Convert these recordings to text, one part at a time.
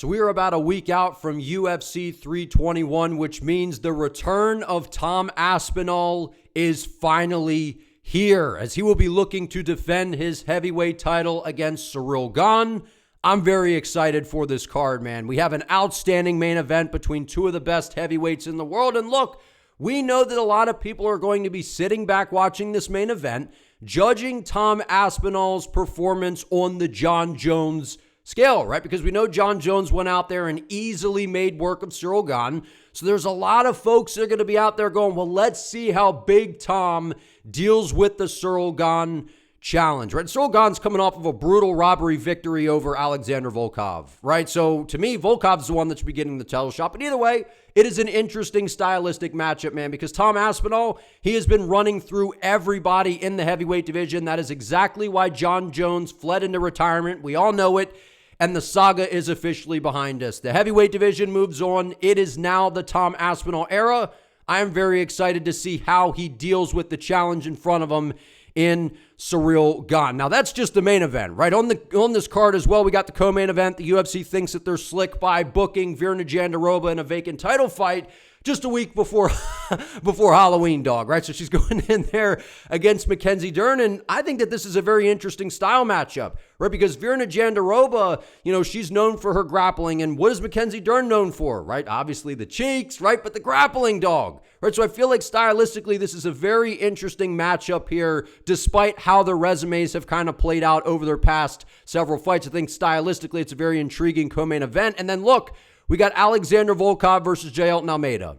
So we are about a week out from UFC 321, which means the return of Tom Aspinall is finally here, as he will be looking to defend his heavyweight title against Ciryl Gane. I'm very excited for this card, man. We have an outstanding main event between two of the best heavyweights in the world. And look, we know that a lot of people are going to be sitting back watching this main event, judging Tom Aspinall's performance on the Jon Jones scale, right? Because we know Jon Jones went out there and easily made work of Ciryl Gane. So there's a lot of folks that are going to be out there going, well, let's see how Big Tom deals with the Ciryl Gane challenge, right? Ciryl Gane's coming off of a brutal robbery victory over Alexander Volkov, right? So to me, Volkov's the one that should be getting the title shot. But either way, it is an interesting stylistic matchup, man, because Tom Aspinall, he has been running through everybody in the heavyweight division. That is exactly why Jon Jones fled into retirement. We all know it. And the saga is officially behind us. The heavyweight division moves on. It is now the Tom Aspinall era. I am very excited to see how he deals with the challenge in front of him in Ciryl Gane. Now, that's just the main event, right? On this card as well, we got the co-main event. The UFC thinks that they're slick by booking Virna Jandiroba in a vacant title fight just a week before Halloween, dog, right? So she's going in there against Mackenzie Dern, and I think that this is a very interesting style matchup, right? Because Virna Jandiroba, she's known for her grappling, and what is Mackenzie Dern known for, right? Obviously the cheeks, right? But the grappling, dog, right? So I feel like stylistically, this is a very interesting matchup here, despite how their resumes have kind of played out over their past several fights. I think stylistically, it's a very intriguing co-main event. And then look, we got Alexander Volkov versus Jailton Almeida.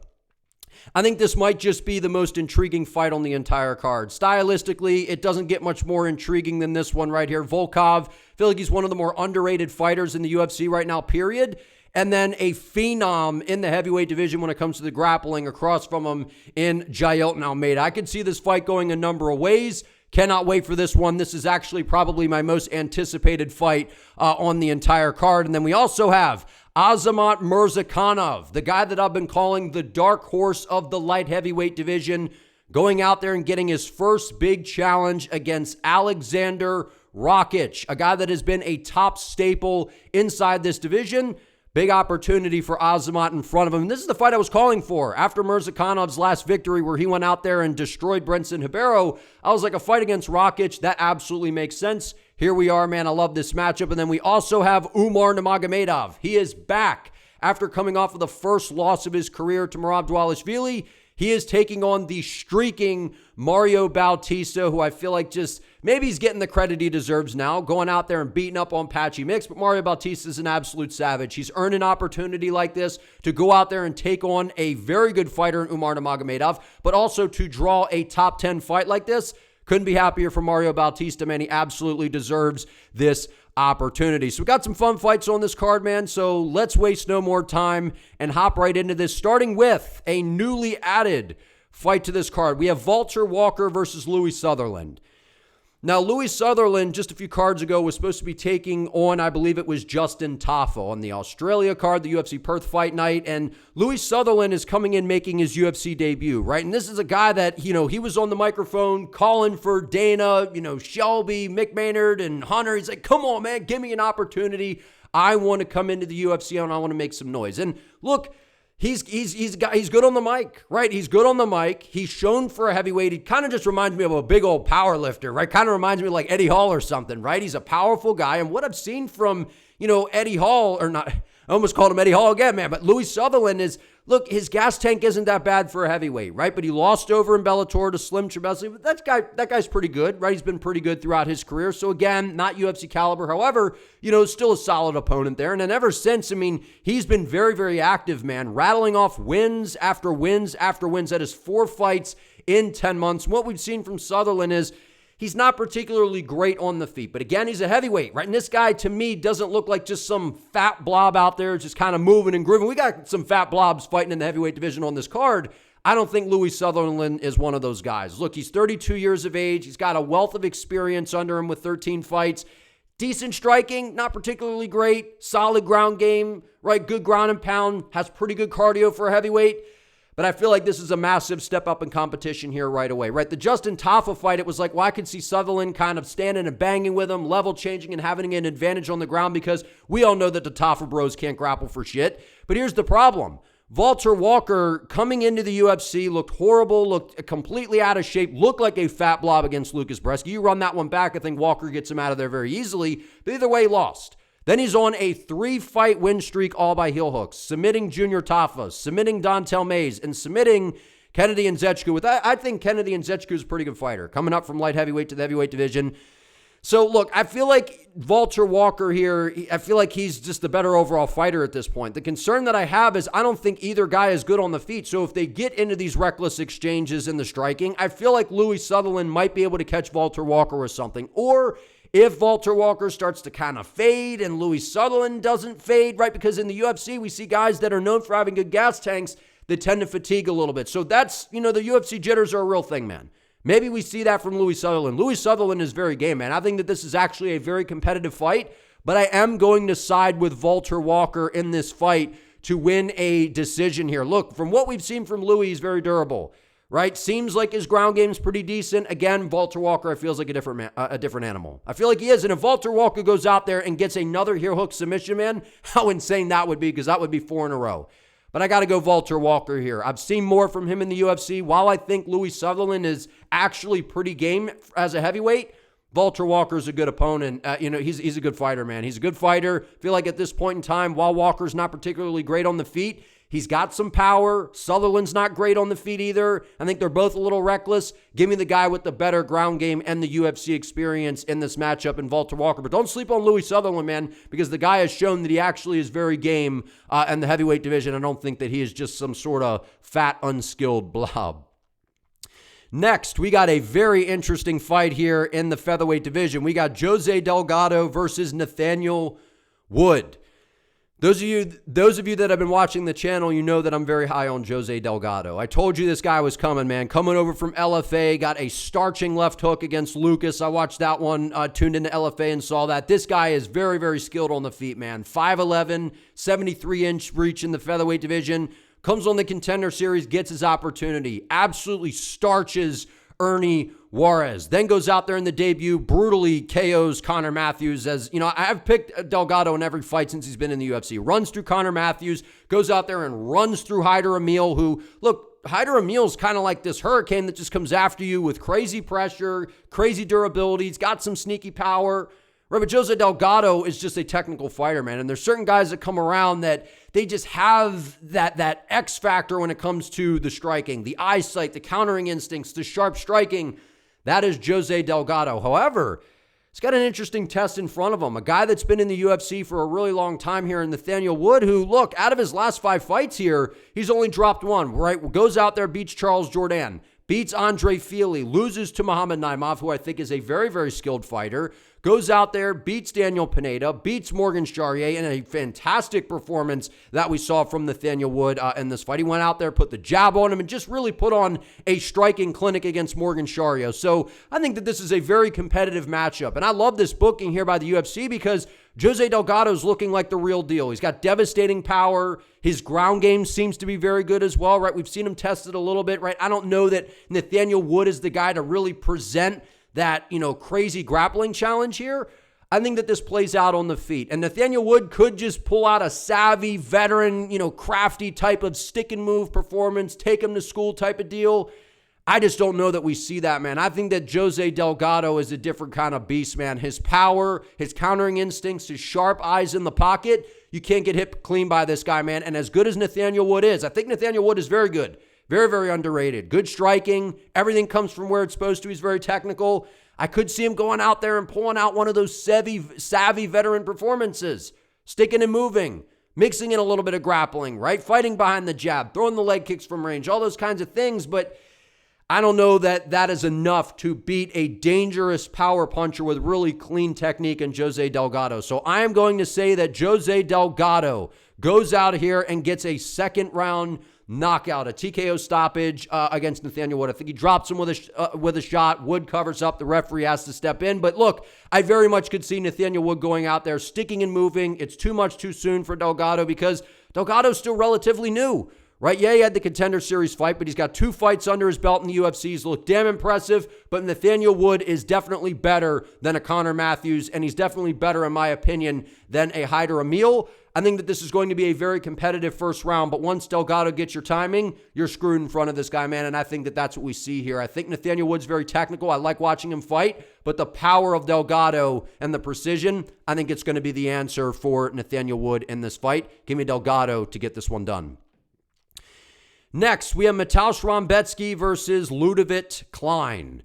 I think this might just be the most intriguing fight on the entire card. Stylistically, it doesn't get much more intriguing than this one right here. Volkov, I feel like he's one of the more underrated fighters in the UFC right now, period. And then a phenom in the heavyweight division when it comes to the grappling across from him in Jailton Almeida. I could see this fight going a number of ways. Cannot wait for this one. This is actually probably my most anticipated fight on the entire card. And then we also have Azamat Murzakanov, the guy that I've been calling the dark horse of the light heavyweight division, going out there and getting his first big challenge against Aleksandar Rakic, a guy that has been a top staple inside this division. Big opportunity for Azamat in front of him. And this is the fight I was calling for. After Murzakanov's last victory where he went out there and destroyed Brenson Ribeiro, I was like, a fight against Rakic, that absolutely makes sense. Here we are, man. I love this matchup. And then we also have Umar Nurmagomedov. He is back after coming off of the first loss of his career to Merab Dvalishvili. He is taking on the streaking Mario Bautista, who I feel like just maybe he's getting the credit he deserves now, going out there and beating up on Patchy Mix. But Mario Bautista is an absolute savage. He's earned an opportunity like this to go out there and take on a very good fighter in Umar Nurmagomedov, but also to draw a top 10 fight like this. Couldn't be happier for Mario Bautista, man. He absolutely deserves this opportunity. So we got some fun fights on this card, man. So let's waste no more time and hop right into this, starting with a newly added fight to this card. We have Valter Walker versus Louie Sutherland. Now, Louie Sutherland, just a few cards ago, was supposed to be taking on, I believe it was Justin Tafa on the Australia card, the UFC Perth fight night. And Louie Sutherland is coming in making his UFC debut, right? And this is a guy that, he was on the microphone calling for Dana, Shelby, Mick Maynard, and Hunter. He's like, come on, man, give me an opportunity. I want to come into the UFC and I want to make some noise. And look, He's good on the mic, right? He's good on the mic. He's shown for a heavyweight. He kind of just reminds me of a big old power lifter, right? Kind of reminds me of like Eddie Hall or something, right? He's a powerful guy. And what I've seen from, Eddie Hall, or not, I almost called him Eddie Hall again, man, but Louie Sutherland is, look, his gas tank isn't that bad for a heavyweight, right? But he lost over in Bellator to Slim Trabelsi. But that guy's pretty good, right? He's been pretty good throughout his career. So again, not UFC caliber. However, still a solid opponent there. And then ever since, he's been very, very active, man, rattling off wins after wins after wins. That is 4 fights in 10 months. And what we've seen from Sutherland is he's not particularly great on the feet, but again, he's a heavyweight, right? And this guy, to me, doesn't look like just some fat blob out there just kind of moving and grooving. We got some fat blobs fighting in the heavyweight division on this card. I don't think Louie Sutherland is one of those guys. Look, he's 32 years of age. He's got a wealth of experience under him with 13 fights. Decent striking, not particularly great. Solid ground game, right? Good ground and pound. Has pretty good cardio for a heavyweight. But I feel like this is a massive step up in competition here right away, right? The Justin Tafa fight, it was like, well, I could see Sutherland kind of standing and banging with him, level changing and having an advantage on the ground because we all know that the Tafa bros can't grapple for shit. But here's the problem. Valter Walker coming into the UFC looked horrible, looked completely out of shape, looked like a fat blob against Lucas Bresky. You run that one back, I think Walker gets him out of there very easily. But either way, he lost. Then he's on a 3-fight win streak all by heel hooks, submitting Junior Tafa, submitting Dontel Mays, and submitting Kennedy Nzechukwu. I think Kennedy Nzechukwu is a pretty good fighter, coming up from light heavyweight to the heavyweight division. So, look, I feel like Valter Walker here, I feel like he's just the better overall fighter at this point. The concern that I have is I don't think either guy is good on the feet. So if they get into these reckless exchanges in the striking, I feel like Louie Sutherland might be able to catch Valter Walker or something. Or if Valter Walker starts to kind of fade and Louie Sutherland doesn't fade, right? Because in the UFC, we see guys that are known for having good gas tanks that tend to fatigue a little bit. So that's, the UFC jitters are a real thing, man. Maybe we see that from Louie Sutherland. Louie Sutherland is very game, man. I think that this is actually a very competitive fight, but I am going to side with Valter Walker in this fight to win a decision here. Look, from what we've seen from Louie, he's very durable, right? Seems like his ground game's pretty decent. Again, Valter Walker, I feels like a different animal. I feel like he is, and if Valter Walker goes out there and gets another heel hook submission, man, how insane that would be, because that would be 4 in a row. But I got to go Valter Walker here. I've seen more from him in the UFC. While I think Louie Sutherland is actually pretty game as a heavyweight, Valter Walker's a good opponent. He's a good fighter, man. He's a good fighter. I feel like at this point in time, while Walker's not particularly great on the feet, he's got some power. Sutherland's not great on the feet either. I think they're both a little reckless. Give me the guy with the better ground game and the UFC experience in this matchup in Valter Walker. But don't sleep on Louie Sutherland, man, because the guy has shown that he actually is very game in the heavyweight division. I don't think that he is just some sort of fat, unskilled blob. Next, we got a very interesting fight here in the featherweight division. We got Jose Delgado versus Nathaniel Wood. Those of you that have been watching the channel, you know that I'm very high on Jose Delgado. I told you this guy was coming, man. Coming over from LFA, got a starching left hook against Lucas. I watched that one, tuned into LFA and saw that. This guy is very, very skilled on the feet, man. 5'11", 73-inch reach in the featherweight division. Comes on the Contender Series, gets his opportunity. Absolutely starches Ernie Juarez. Then goes out there in the debut, brutally KOs Connor Matthews. I've picked Delgado in every fight since he's been in the UFC. Runs through Connor Matthews, goes out there and runs through Hyder Emil, who, look, Hyder Emil's kind of like this hurricane that just comes after you with crazy pressure, crazy durability. He's got some sneaky power. Right, but Jose Delgado is just a technical fighter, man. And there's certain guys that come around that they just have that X factor when it comes to the striking, the eyesight, the countering instincts, the sharp striking. That is Jose Delgado. However, he's got an interesting test in front of him. A guy that's been in the UFC for a really long time here in Nathaniel Wood, who, look, out of his last 5 fights here, he's only dropped one, right? Goes out there, beats Charles Jourdain, beats Andre Fili, loses to Muhammad Naimov, who I think is a very, very skilled fighter. Goes out there, beats Daniel Pineda, beats Morgan Charrier in a fantastic performance that we saw from Nathaniel Wood in this fight. He went out there, put the jab on him, and just really put on a striking clinic against Morgan Charrier. So I think that this is a very competitive matchup. And I love this booking here by the UFC because Jose Delgado is looking like the real deal. He's got devastating power. His ground game seems to be very good as well, right? We've seen him tested a little bit, right? I don't know that Nathaniel Wood is the guy to really present that, crazy grappling challenge here. I think that this plays out on the feet. And Nathaniel Wood could just pull out a savvy, veteran, crafty type of stick and move performance, take him to school type of deal. I just don't know that we see that, man. I think that Jose Delgado is a different kind of beast, man. His power, his countering instincts, his sharp eyes in the pocket, you can't get hit clean by this guy, man. And as good as Nathaniel Wood is, I think Nathaniel Wood is very good. Very, very underrated. Good striking. Everything comes from where it's supposed to. He's very technical. I could see him going out there and pulling out one of those savvy veteran performances. Sticking and moving. Mixing in a little bit of grappling, right? Fighting behind the jab. Throwing the leg kicks from range. All those kinds of things. But I don't know that that is enough to beat a dangerous power puncher with really clean technique in Jose Delgado. So I am going to say that Jose Delgado goes out here and gets a second round knockout, a TKO stoppage against Nathaniel Wood. I think he drops him with a shot. Wood covers up. The referee has to step in. But look, I very much could see Nathaniel Wood going out there, sticking and moving. It's too much too soon for Delgado because Delgado's still relatively new, right? Yeah, he had the Contender Series fight, but he's got 2 fights under his belt in the UFC. He's looked damn impressive, but Nathaniel Wood is definitely better than a Conor Matthews, and he's definitely better, in my opinion, than a Haider Emil. I think that this is going to be a very competitive first round, but once Delgado gets your timing, you're screwed in front of this guy, man, and I think that that's what we see here. I think Nathaniel Wood's very technical. I like watching him fight, but the power of Delgado and the precision, I think it's going to be the answer for Nathaniel Wood in this fight. Give me Delgado to get this one done. Next, we have Mateusz Rebecki versus Ludovit Klein.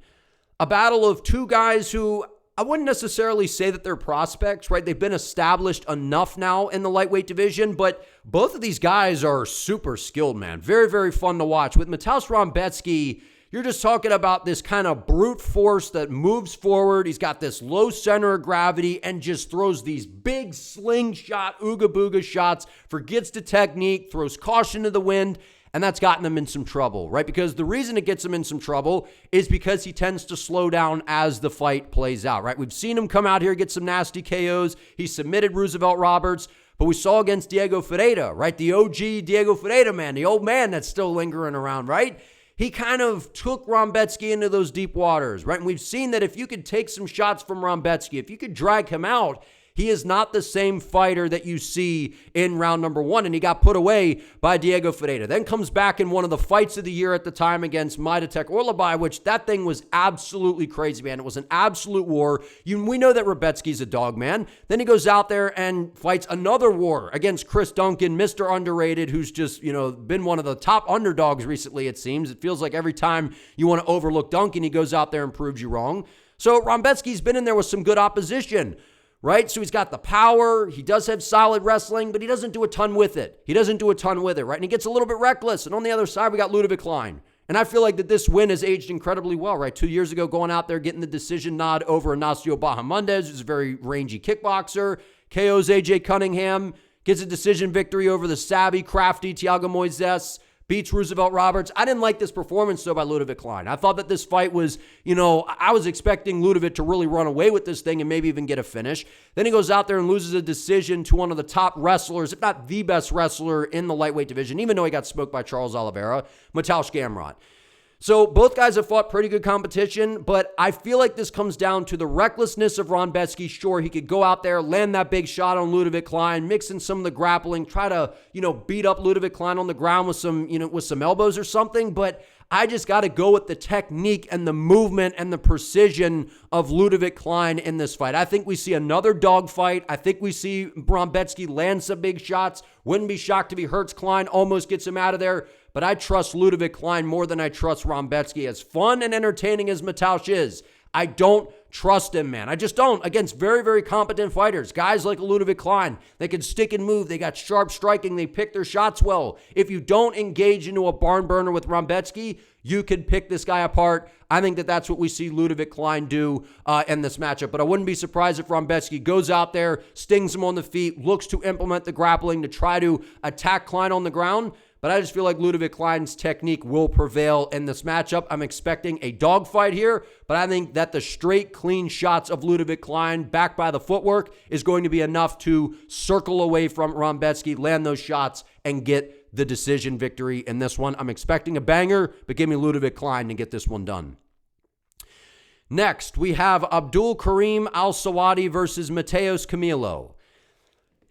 A battle of 2 guys who I wouldn't necessarily say that they're prospects, right? They've been established enough now in the lightweight division, but both of these guys are super skilled, man. Very, very fun to watch. With Mateusz Rebecki, you're just talking about this kind of brute force that moves forward. He's got this low center of gravity and just throws these big slingshot, ooga-booga shots, forgets the technique, throws caution to the wind. And that's gotten him in some trouble, right? Because the reason it gets him in some trouble is because he tends to slow down as the fight plays out, right? We've seen him come out here, get some nasty KOs. He submitted Roosevelt Roberts, but we saw against Diego Ferreira, right? The OG Diego Ferreira, man, the old man that's still lingering around, right? He kind of took Rebecki into those deep waters, right? And we've seen that if you could take some shots from Rebecki, if you could drag him out, he is not the same fighter that you see in round number 1, and he got put away by Diego Ferreira. Then comes back in one of the fights of the year at the time against Maidatek Orlabai, which that thing was absolutely crazy, man. It was an absolute war. We know that Rebecki's a dog, man. Then he goes out there and fights another war against Chris Duncan, Mr. Underrated, who's just, been one of the top underdogs recently, it seems. It feels like every time you want to overlook Duncan, he goes out there and proves you wrong. So Rebecki's been in there with some good opposition, right? So he's got the power. He does have solid wrestling, but he doesn't do a ton with it. Right? And he gets a little bit reckless. And on the other side, we got Ludovit Klein. And I feel like that this win has aged incredibly well, right? 2 years ago, going out there, getting the decision nod over Ignacio Bahamondes, who's a very rangy kickboxer. KOs AJ Cunningham, gets a decision victory over the savvy, crafty Thiago Moises. Beats Roosevelt Roberts. I didn't like this performance, though, by Ludovit Klein. I thought that this fight was, I was expecting Ludovit to really run away with this thing and maybe even get a finish. Then he goes out there and loses a decision to one of the top wrestlers, if not the best wrestler in the lightweight division, even though he got smoked by Charles Oliveira, Mateusz Gamrot. So both guys have fought pretty good competition, but I feel like this comes down to the recklessness of Rebecki. Sure, he could go out there, land that big shot on Ludovit Klein, mix in some of the grappling, try to, beat up Ludovit Klein on the ground with some elbows or something, but I just got to go with the technique and the movement and the precision of Ludovit Klein in this fight. I think we see another dogfight. I think we see Rebecki land some big shots. Wouldn't be shocked if he hurts Klein, almost gets him out of there. But I trust Ludovit Klein more than I trust Rebecki. As fun and entertaining as Mateusz is, I don't trust him, man. I just don't. Against very, very competent fighters. Guys like Ludovit Klein, they can stick and move. They got sharp striking. They pick their shots well. If you don't engage into a barn burner with Rebecki, you can pick this guy apart. I think that that's what we see Ludovit Klein do in this matchup. But I wouldn't be surprised if Rebecki goes out there, stings him on the feet, looks to implement the grappling to try to attack Klein on the ground. But I just feel like Ludovit Klein's technique will prevail in this matchup. I'm expecting a dogfight here, but I think that the straight, clean shots of Ludovit Klein, backed by the footwork, is going to be enough to circle away from Rebecki, land those shots, and get the decision victory in this one. I'm expecting a banger, but give me Ludovit Klein to get this one done. Next, we have Abdul Kareem Al-Selwady versus Mateusz Camilo.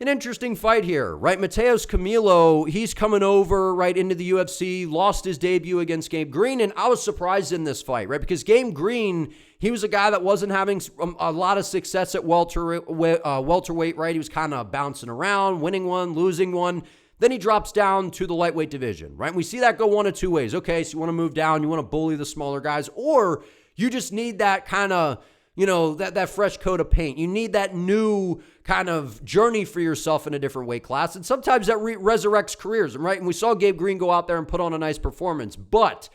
An interesting fight here, right? Mateusz Camilo, he's coming over right into the UFC, lost his debut against Gabe Green, and I was surprised in this fight, right? Because Gabe Green, he was a guy that wasn't having a lot of success at welterweight, right? He was kind of bouncing around, winning one, losing one. Then he drops down to the lightweight division, right? And we see that go one of two ways. Okay, so you want to move down, you want to bully the smaller guys, or you just need that kind of, that fresh coat of paint. You need that new kind of journey for yourself in a different weight class. And sometimes that resurrects careers, right? And we saw Gabe Green go out there and put on a nice performance. But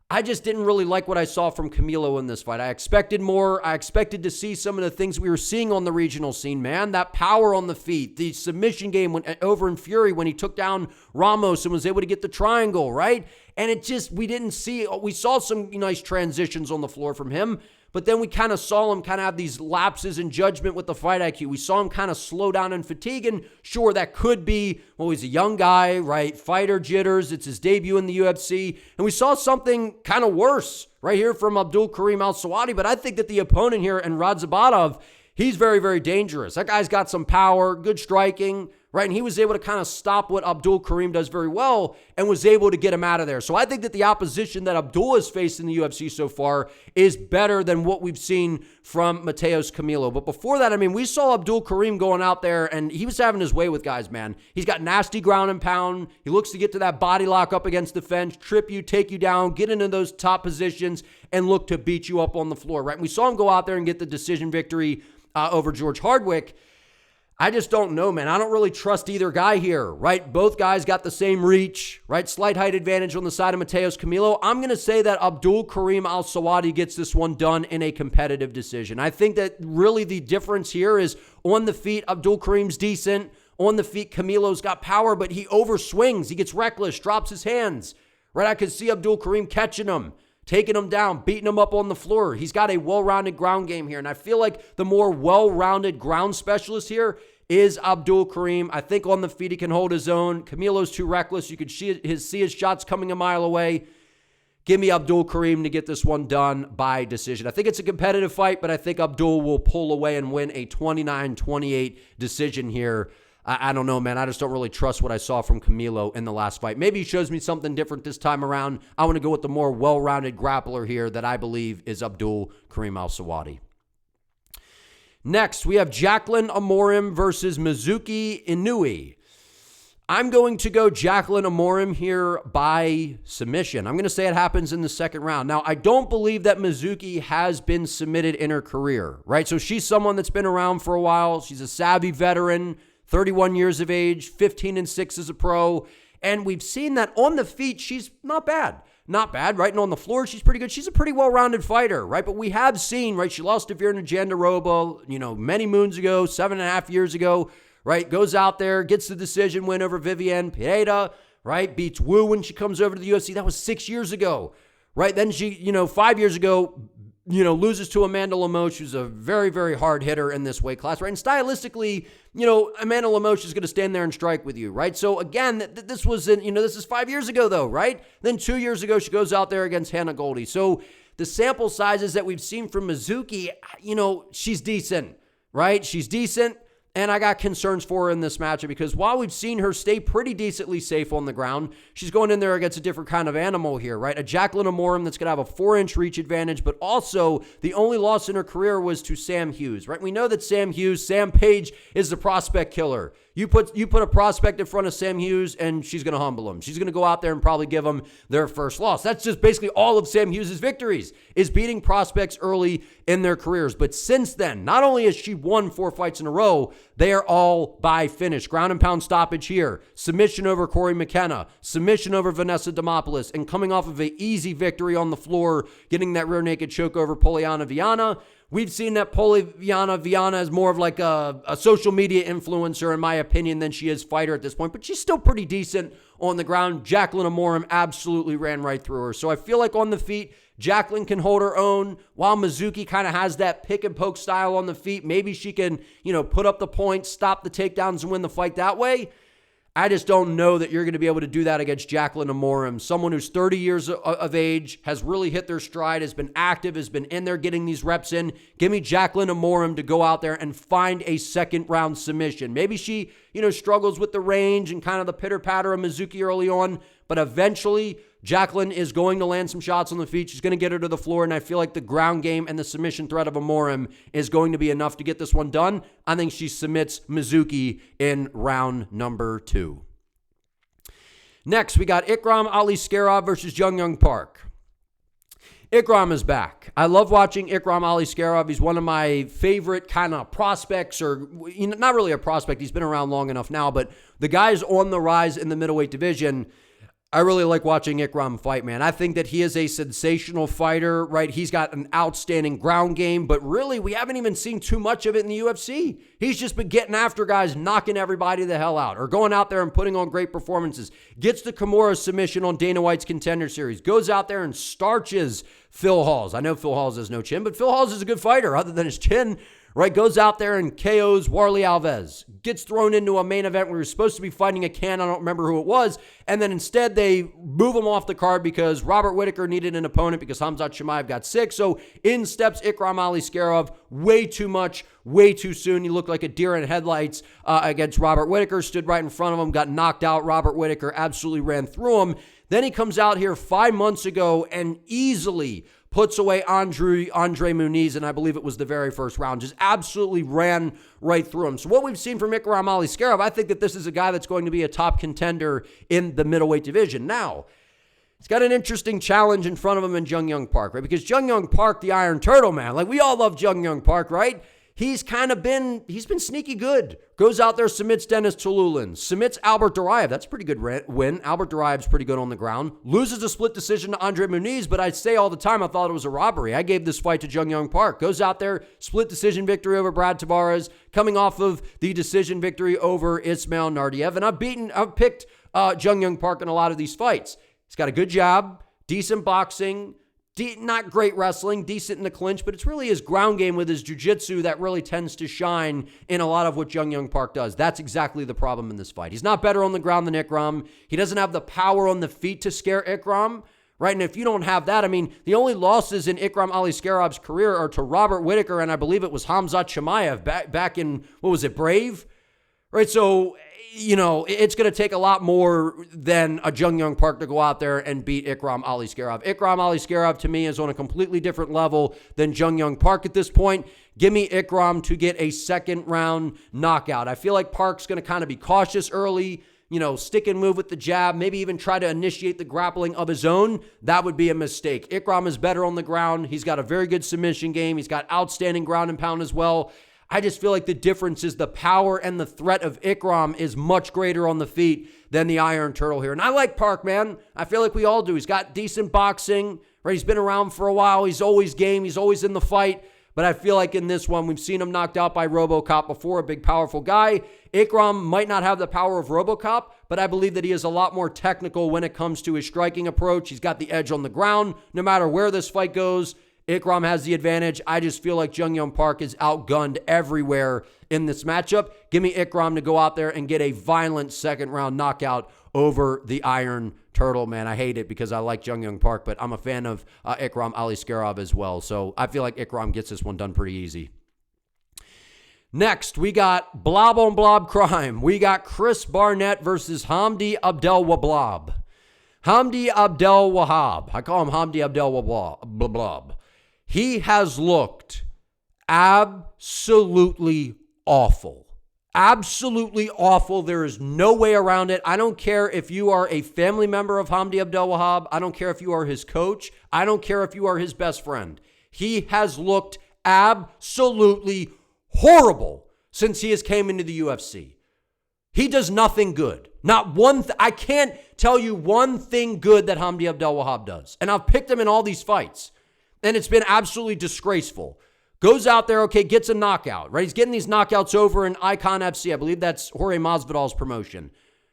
I just didn't really like what I saw from Camilo in this fight. I expected more. I expected to see some of the things we were seeing on the regional scene, man. That power on the feet, the submission game over in Fury when he took down Ramos and was able to get the triangle, right? And we saw some nice transitions on the floor from him. but then we kind of saw him kind of have these lapses in judgment with the fight IQ. We saw him kind of slow down in fatigue, and sure, that could be, well, he's a young guy, right? Fighter jitters. It's his debut in the UFC, and we saw something kind of worse right here from Abdul Kareem Al-Selwady, but I think that the opponent here, and Radzabatov, he's very, very dangerous. That guy's got some power, good striking, right? And he was able to kind of stop what Abdul Kareem does very well and was able to get him out of there. So I think that the opposition that Abdul has faced in the UFC so far is better than what we've seen from Mateusz Camilo. But before that, I mean, we saw Abdul Kareem going out there and he was having his way with guys, man. He's got nasty ground and pound. He looks to get to that body lock up against the fence, trip you, take you down, get into those top positions and look to beat you up on the floor, right? And we saw him go out there and get the decision victory over George Hardwick. I just don't know, man. I don't really trust either guy here, right? Both guys got the same reach, right? Slight height advantage on the side of Mateusz Camilo. I'm going to say that Abdul Kareem Al-Selwady gets this one done in a competitive decision. I think that really the difference here is on the feet, Abdul Kareem's decent. On the feet, Camilo's got power, but he overswings. He gets reckless, drops his hands, right? I could see Abdul Kareem catching him, taking him down, beating him up on the floor. He's got a well-rounded ground game here, and I feel like the more well-rounded ground specialist here is Abdul Kareem. I think on the feet he can hold his own. Camilo's too reckless. You could see his shots coming a mile away. Give me Abdul Kareem to get this one done by decision. I think it's a competitive fight, but I think Abdul will pull away and win a 29-28 decision here. I don't know, man. I just don't really trust what I saw from Camilo in the last fight. Maybe he shows me something different this time around. I want to go with the more well-rounded grappler here that I believe is Abdul Kareem Al-Selwady. Next, we have Jaqueline Amorim versus Mizuki Inoue. I'm going to go Jaqueline Amorim here by submission. I'm going to say it happens in the second round. Now, I don't believe that Mizuki has been submitted in her career, right? So she's someone that's been around for a while. She's a savvy veteran, 31 years of age, 15-6 as a pro. And we've seen that on the feet, she's not bad. Not bad, right? And on the floor, she's pretty good. She's a pretty well-rounded fighter, right? But we have seen, right, she lost to Virna Jandiroba, many moons ago, 7.5 years ago, right? Goes out there, gets the decision win over Viviane Pereira, right? Beats Wu when she comes over to the UFC. That was 6 years ago, right? Then she, 5 years ago, loses to Amanda Lemos, who's a very, very hard hitter in this weight class, right? And stylistically, Amanda Lemos is going to stand there and strike with you, right? So again, this was, this is 5 years ago though, right? Then 2 years ago, she goes out there against Hannah Goldie. So the sample sizes that we've seen from Mizuki, she's decent, right? She's decent. And I got concerns for her in this matchup because while we've seen her stay pretty decently safe on the ground, she's going in there against a different kind of animal here, right? A Jaqueline Amorim that's going to have a 4-inch reach advantage, but also the only loss in her career was to Sam Hughes, right? We know that Sam Page is the prospect killer. You put a prospect in front of Sam Hughes and she's going to humble him. She's going to go out there and probably give them their first loss. That's just basically all of Sam Hughes' victories is beating prospects early in their careers. But since then, not only has she won 4 fights in a row, they are all by finish. Ground and pound stoppage here. Submission over Corey McKenna. Submission over Vanessa Demopoulos. And coming off of an easy victory on the floor, getting that rear naked choke over Poliana Viana. We've seen that Viana is more of like a social media influencer, in my opinion, than she is fighter at this point. But she's still pretty decent on the ground. Jaqueline Amorim absolutely ran right through her. So I feel like on the feet, Jaqueline can hold her own while Mizuki kind of has that pick and poke style on the feet. Maybe she can, put up the points, stop the takedowns, and win the fight that way. I just don't know that you're going to be able to do that against Jaqueline Amorim, someone who's 30 years of age, has really hit their stride, has been active, has been in there getting these reps in. Give me Jaqueline Amorim to go out there and find a second-round submission. Maybe she, struggles with the range and kind of the pitter-patter of Mizuki early on, but eventually Jaqueline is going to land some shots on the feet. She's going to get her to the floor, and I feel like the ground game and the submission threat of Amorim is going to be enough to get this one done. I think she submits Mizuki in round number 2. Next, we got Ikram Aliskerov versus Jung Park. Ikram is back. I love watching Ikram Aliskerov. He's one of my favorite kind of prospects, or not really a prospect. He's been around long enough now, but the guy's on the rise in the middleweight division. I really like watching Ikram fight, man. I think that he is a sensational fighter, right? He's got an outstanding ground game, but really, we haven't even seen too much of it in the UFC. He's just been getting after guys, knocking everybody the hell out, or going out there and putting on great performances. Gets the Kimura submission on Dana White's Contender Series. Goes out there and starches Phil Hawes. I know Phil Hawes has no chin, but Phil Hawes is a good fighter other than his chin. Right, goes out there and KOs Warlley Alves. Gets thrown into a main event where he was supposed to be fighting a can. I don't remember who it was. And then instead they move him off the card because Robert Whittaker needed an opponent because Khamzat Chimaev got sick. So in steps Ikram Aliskerov. Way too much, way too soon. He looked like a deer in headlights against Robert Whittaker. Stood right in front of him, got knocked out. Robert Whittaker absolutely ran through him. Then he comes out here 5 months ago and easily puts away Andre Muniz, and I believe it was the very first round. Just absolutely ran right through him. So what we've seen from Ikram Aliskerov, I think that this is a guy that's going to be a top contender in the middleweight division. Now, he's got an interesting challenge in front of him in Jung Young Park, right? Because Jung Young Park, the Iron Turtle, man, like we all love Jung Young Park, right? He's been sneaky good. Goes out there, submits Dennis Tululin, submits Albert Duraev. That's a pretty good win. Albert Duraev's pretty good on the ground. Loses a split decision to Andre Muniz, but I say all the time I thought it was a robbery. I gave this fight to Jung Young Park. Goes out there, split decision victory over Brad Tavares, coming off of the decision victory over Ismail Nardiev. And I've picked Jung Young Park in a lot of these fights. He's got a good jab, decent boxing, not great wrestling, decent in the clinch, but it's really his ground game with his jiu-jitsu that really tends to shine in a lot of what Jung Young Park does. That's exactly the problem in this fight. He's not better on the ground than Ikram. He doesn't have the power on the feet to scare Ikram, right? And if you don't have that, I mean, the only losses in Ikram Aliskerov's career are to Robert Whittaker, and I believe it was Khamzat Chimaev back in, what was it, Brave? Right, so you know, it's going to take a lot more than a Jung Young Park to go out there and beat Ikram Aliskerov. Ikram Aliskerov, to me, is on a completely different level than Jung Young Park at this point. Give me Ikram to get a second-round knockout. I feel like Park's going to kind of be cautious early, you know, stick and move with the jab, maybe even try to initiate the grappling of his own. That would be a mistake. Ikram is better on the ground. He's got a very good submission game. He's got outstanding ground and pound as well. I just feel like the difference is the power and the threat of Ikram is much greater on the feet than the Iron Turtle here. And I like Park, man. I feel like we all do. He's got decent boxing, right? He's been around for a while. He's always game. He's always in the fight. But I feel like in this one, we've seen him knocked out by RoboCop before, a big, powerful guy. Ikram might not have the power of RoboCop, but I believe that he is a lot more technical when it comes to his striking approach. He's got the edge on the ground. No matter where this fight goes, Ikram has the advantage. I just feel like Jung Young Park is outgunned everywhere in this matchup. Give me Ikram to go out there and get a violent second-round knockout over the Iron Turtle, man. I hate it because I like Jung Young Park, but I'm a fan of Ikram Aliskerov as well. So I feel like Ikram gets this one done pretty easy. Next, we got blob on blob crime. We got Chris Barnett versus Hamdi Abdelwahab. Hamdi Abdelwahab. I call him Hamdi Abdelwahab. He has looked absolutely awful. Absolutely awful. There is no way around it. I don't care if you are a family member of Hamdi Abdelwahab. I don't care if you are his coach. I don't care if you are his best friend. He has looked absolutely horrible since he has came into the UFC. He does nothing good. Not one I can't tell you one thing good that Hamdi Abdelwahab does. And I've picked him in all these fights. And it's been absolutely disgraceful. Goes out there, okay, gets a knockout, right? He's getting these knockouts over in Icon FC. I believe that's Jorge Masvidal's promotion.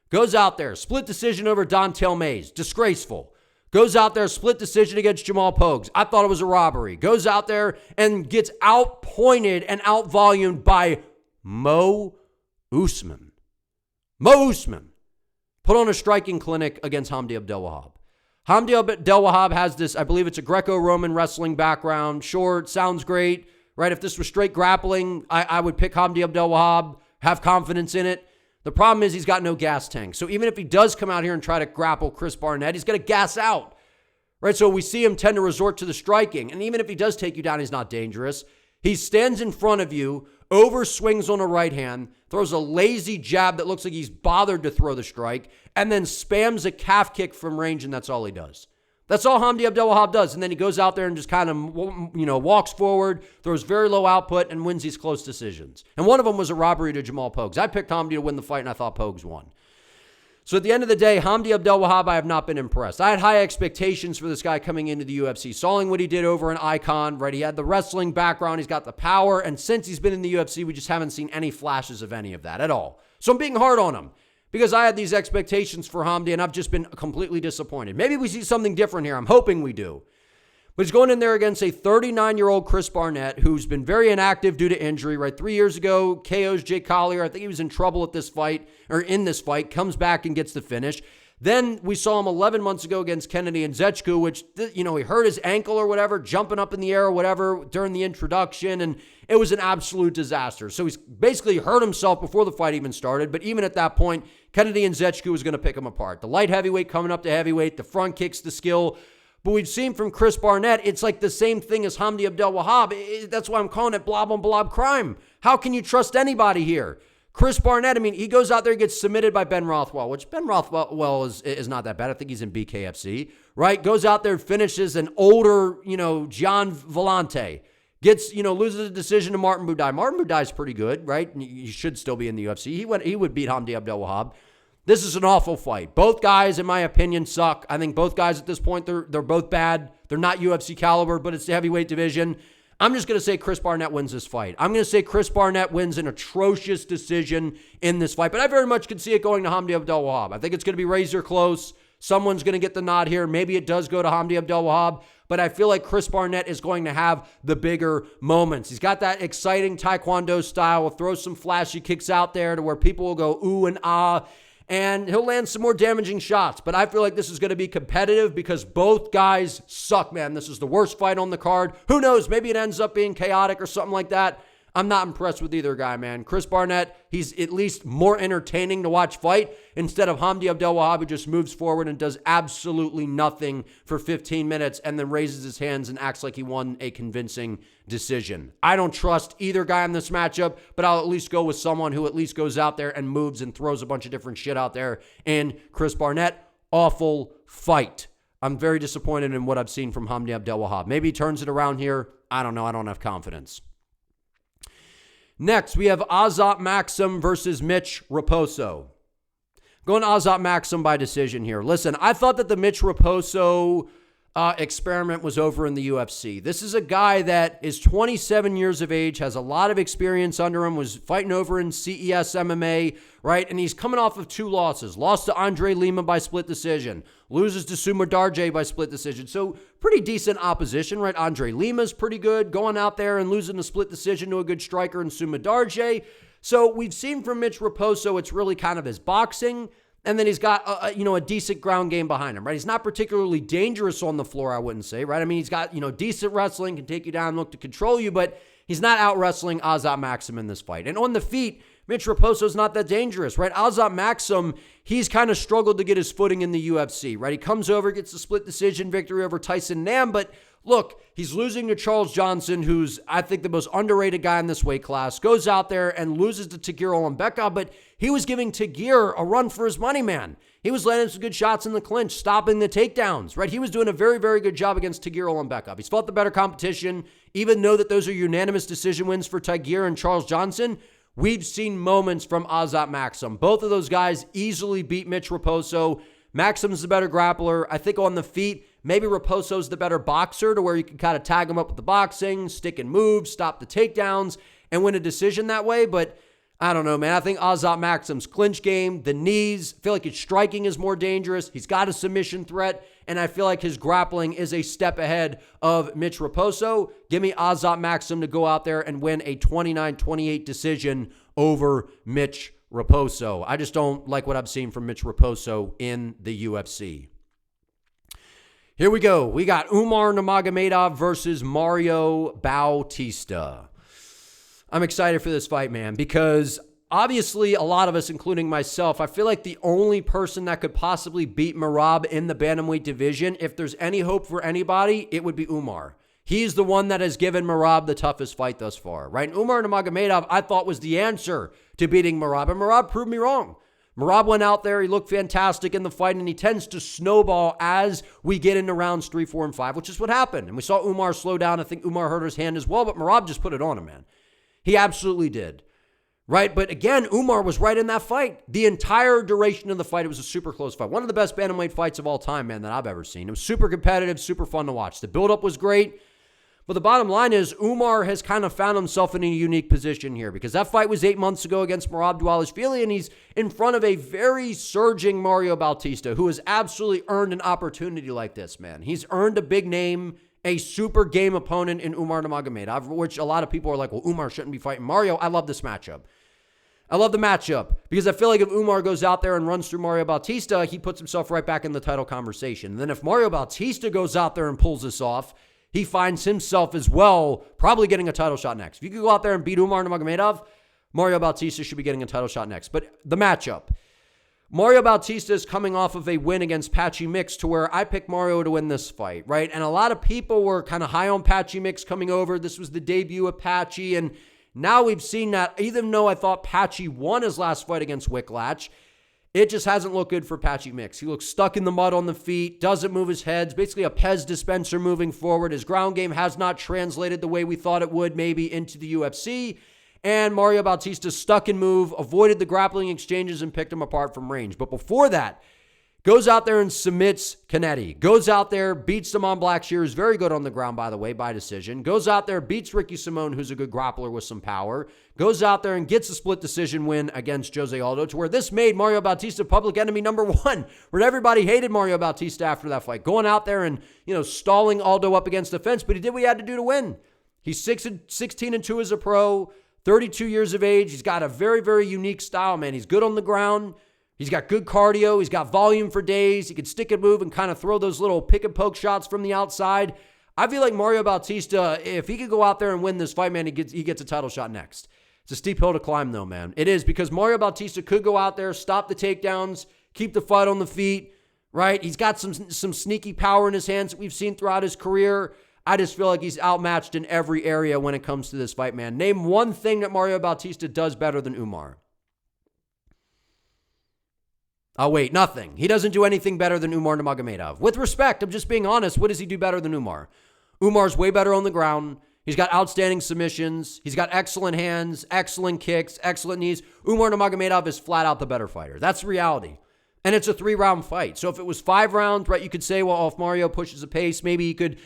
Goes out there, split decision over Dontel Mays. Disgraceful. Goes out there, split decision against Jamal Pogues. I thought it was a robbery. Goes out there and gets outpointed and outvolumed by Mo Usman. Mo Usman put on a striking clinic against Hamdi Abdelwahab. Hamdi Abdelwahab has this, I believe it's a Greco-Roman wrestling background. Sure, it sounds great, right? If this was straight grappling, I would pick Hamdi Abdelwahab, have confidence in it. The problem is he's got no gas tank. So even if he does come out here and try to grapple Chris Barnett, he's going to gas out, right? So we see him tend to resort to the striking. And even if he does take you down, he's not dangerous. He stands in front of you, overswings on a right hand, throws a lazy jab that looks like he's bothered to throw the strike, and then spams a calf kick from range, and that's all he does. That's all Hamdi Abdelwahab does. And then he goes out there and just kind of, walks forward, throws very low output, and wins these close decisions. And one of them was a robbery to Jamal Pogues. I picked Hamdi to win the fight, and I thought Pogues won. So at the end of the day, Hamdi Abdelwahab, I have not been impressed. I had high expectations for this guy coming into the UFC. Sawing what he did over in Icon, right? He had the wrestling background. He's got the power. And since he's been in the UFC, we just haven't seen any flashes of any of that at all. So I'm being hard on him because I had these expectations for Hamdi and I've just been completely disappointed. Maybe we see something different here. I'm hoping we do. But he's going in there against a 39-year-old Chris Barnett who's been very inactive due to injury, right? 3 years ago, KO's Jake Collier. I think he was in trouble at this fight, or in this fight, comes back and gets the finish. Then we saw him 11 months ago against Kennedy Nzechukwu, which, he hurt his ankle or whatever, jumping up in the air or whatever during the introduction, and it was an absolute disaster. So he's basically hurt himself before the fight even started, but even at that point, Kennedy Nzechukwu was going to pick him apart. The light heavyweight coming up to heavyweight, the front kicks, the skill. But we've seen from Chris Barnett, it's like the same thing as Hamdi Abdelwahab. That's why I'm calling it blob on blob crime. How can you trust anybody here? Chris Barnett, he goes out there and gets submitted by Ben Rothwell, which Ben Rothwell is not that bad. I think he's in BKFC, right? Goes out there and finishes an older, Gian Vellante. Loses a decision to Martin Buday. Martin Buday's pretty good, right? He should still be in the UFC. He would beat Hamdi Abdelwahab. This is an awful fight. Both guys, in my opinion, suck. I think both guys at this point, they're both bad. They're not UFC caliber, but it's the heavyweight division. I'm just going to say Chris Barnett wins this fight. I'm going to say Chris Barnett wins an atrocious decision in this fight, but I very much could see it going to Hamdi Abdelwahab. I think it's going to be razor close. Someone's going to get the nod here. Maybe it does go to Hamdi Abdelwahab, but I feel like Chris Barnett is going to have the bigger moments. He's got that exciting Taekwondo style. Will throw some flashy kicks out there to where people will go ooh and ah, and he'll land some more damaging shots. But I feel like this is going to be competitive because both guys suck, man. This is the worst fight on the card. Who knows? Maybe it ends up being chaotic or something like that. I'm not impressed with either guy, man. Chris Barnett, he's at least more entertaining to watch fight instead of Hamdi Abdelwahab, who just moves forward and does absolutely nothing for 15 minutes and then raises his hands and acts like he won a convincing decision. I don't trust either guy in this matchup, but I'll at least go with someone who at least goes out there and moves and throws a bunch of different shit out there. And Chris Barnett, awful fight. I'm very disappointed in what I've seen from Hamdi Abdelwahab. Maybe he turns it around here. I don't know. I don't have confidence. Next, we have Azat Maksum versus Mitch Raposo. Going to Azat Maksum by decision here. Listen, I thought that the Mitch Raposo experiment was over in the UFC. This is a guy that is 27 years of age, has a lot of experience under him, was fighting over in CES MMA, right? And he's coming off of 2 losses. Lost to Andre Lima by split decision. Loses to Suma Darje by split decision. So pretty decent opposition, right? Andre Lima's pretty good, going out there and losing a split decision to a good striker in Suma Darje. So we've seen from Mitch Raposo, it's really kind of his boxing. And then he's got a decent ground game behind him, right? He's not particularly dangerous on the floor, I wouldn't say, right? He's got, decent wrestling, can take you down, look to control you, but he's not out wrestling Azat Maksum in this fight. And on the feet, Mitch Raposo's not that dangerous, right? Azat Maksum, he's kind of struggled to get his footing in the UFC, right? He comes over, gets a split decision victory over Tyson Nam, but look, he's losing to Charles Johnson, who's, I think, the most underrated guy in this weight class, goes out there and loses to Ciryl Gane, but he was giving Tagir a run for his money, man. He was landing some good shots in the clinch, stopping the takedowns, right? He was doing a very, very good job against Ciryl Gane. He's fought the better competition, even though that those are unanimous decision wins for Tagir and Charles Johnson. We've seen moments from Azat Maksum. Both of those guys easily beat Mitch Raposo. Maksum's the better grappler. I think on the feet, maybe Raposo's the better boxer to where you can kind of tag him up with the boxing, stick and move, stop the takedowns, and win a decision that way. But I don't know, man. I think Azat Maksum's clinch game, the knees, I feel like his striking is more dangerous. He's got a submission threat, and I feel like his grappling is a step ahead of Mitch Raposo. Give me Azat Maksum to go out there and win a 29-28 decision over Mitch Raposo. I just don't like what I've seen from Mitch Raposo in the UFC. Here we go. We got Umar Nurmagomedov versus Mario Bautista. I'm excited for this fight, man, because obviously a lot of us, including myself, I feel like the only person that could possibly beat Merab in the bantamweight division, if there's any hope for anybody, it would be Umar. He's the one that has given Merab the toughest fight thus far, right? And Umar Nurmagomedov, I thought, was the answer to beating Merab, and Merab proved me wrong. Merab went out there, he looked fantastic in the fight, and he tends to snowball as we get into rounds 3, 4, and 5, which is what happened. And we saw Umar slow down. I think Umar hurt his hand as well, but Merab just put it on him, man. He absolutely did. right? But again, Umar was right in that fight. The entire duration of the fight, it was a super close fight. One of the best bantamweight fights of all time, man, that I've ever seen. It was super competitive, super fun to watch. The buildup was great. But the bottom line is Umar has kind of found himself in a unique position here because that fight was 8 months ago against Merab Dvalishvili, and he's in front of a very surging Mario Bautista who has absolutely earned an opportunity like this, man. He's earned a big name, a super game opponent in Umar Nurmagomedov, which a lot of people are like, well, Umar shouldn't be fighting Mario. I love this matchup. I love the matchup because I feel like if Umar goes out there and runs through Mario Bautista, he puts himself right back in the title conversation. And then if Mario Bautista goes out there and pulls this off, he finds himself as well probably getting a title shot next. If you could go out there and beat Umar Nurmagomedov, Mario Bautista should be getting a title shot next. But the matchup, Mario Bautista is coming off of a win against Patchy Mix to where I picked Mario to win this fight, right? And a lot of people were kind of high on Patchy Mix coming over. This was the debut of Patchy, and now we've seen that even though I thought Patchy won his last fight against Wicklacz, it just hasn't looked good for Patchy Mix. He looks stuck in the mud on the feet, doesn't move his head. It's basically a Pez dispenser moving forward. His ground game has not translated the way we thought it would maybe into the UFC. And Mario Bautista stuck in move, avoided the grappling exchanges, and picked him apart from range. But before that, goes out there and submits Canetti. Goes out there, beats Damon Blackshear, who's very good on the ground, by the way, by decision. Goes out there, beats Ricky Simone, who's a good grappler with some power. Goes out there and gets a split decision win against Jose Aldo, to where this made Mario Bautista public enemy number one, where everybody hated Mario Bautista after that fight. Going out there and, stalling Aldo up against the fence, but he did what he had to do to win. He's 16-2 as a pro, 32 years of age. He's got a very, very unique style, man. He's good on the ground. He's got good cardio. He's got volume for days. He can stick and move and kind of throw those little pick and poke shots from the outside. I feel like Mario Bautista, if he could go out there and win this fight, man, he gets a title shot next. It's a steep hill to climb, though, man. It is, because Mario Bautista could go out there, stop the takedowns, keep the fight on the feet, right? He's got some sneaky power in his hands that we've seen throughout his career. I just feel like he's outmatched in every area when it comes to this fight, man. Name one thing that Mario Bautista does better than Umar. Oh, wait, nothing. He doesn't do anything better than Umar Nurmagomedov. With respect, I'm just being honest. What does he do better than Umar? Umar's way better on the ground. He's got outstanding submissions. He's got excellent hands, excellent kicks, excellent knees. Umar Nurmagomedov is flat out the better fighter. That's reality. And it's a 3-round fight. So if it was 5 rounds, right, you could say, well, if Mario pushes the pace, maybe he could,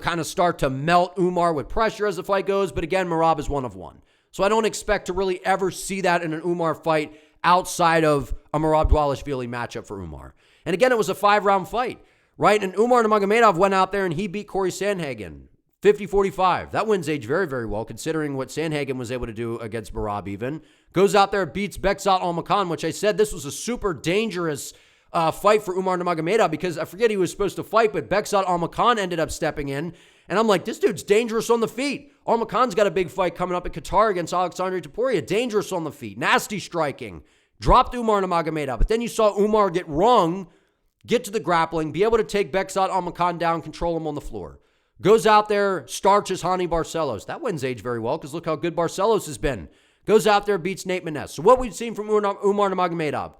kind of start to melt Umar with pressure as the fight goes. But again, Merab is 1 of 1. So I don't expect to really ever see that in an Umar fight outside of a Merab Dvalishvili matchup for Umar. And again, it was a 5-round fight, right? And Umar Nurmagomedov went out there and he beat Corey Sandhagen 50-45. That wins age very, very well, considering what Sandhagen was able to do against Merab even. Goes out there, beats Bekzat Almakhan, which I said this was a super dangerous fight for Umar Nurmagomedov, because I forget he was supposed to fight, but Bekzat Almakhan ended up stepping in. And I'm like, this dude's dangerous on the feet. Almakhan's got a big fight coming up in Qatar against Alexandre Topuria. Dangerous on the feet. Nasty striking. Dropped Umar Nurmagomedov. But then you saw Umar get wrong, get to the grappling, be able to take Bekzat Almakhan down, control him on the floor. Goes out there, starches Hani Barcelos. That wins age very well, because look how good Barcelos has been. Goes out there, beats Nate Maness. So what we've seen from Umar Nurmagomedov: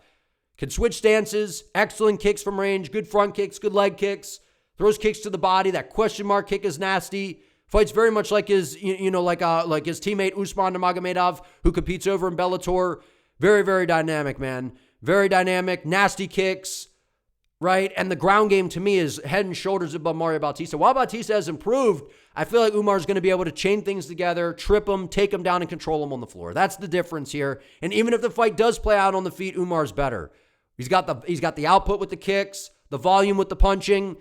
can switch stances, excellent kicks from range, good front kicks, good leg kicks, throws kicks to the body. That question mark kick is nasty. Fights very much like his, like his teammate Usman Nurmagomedov, who competes over in Bellator. Very, very dynamic, man. Very dynamic, nasty kicks, right? And the ground game to me is head and shoulders above Mario Bautista. While Bautista has improved, I feel like Umar's going to be able to chain things together, trip him, take him down, and control him on the floor. That's the difference here. And even if the fight does play out on the feet, Umar's better. He's got the output with the kicks, the volume with the punching.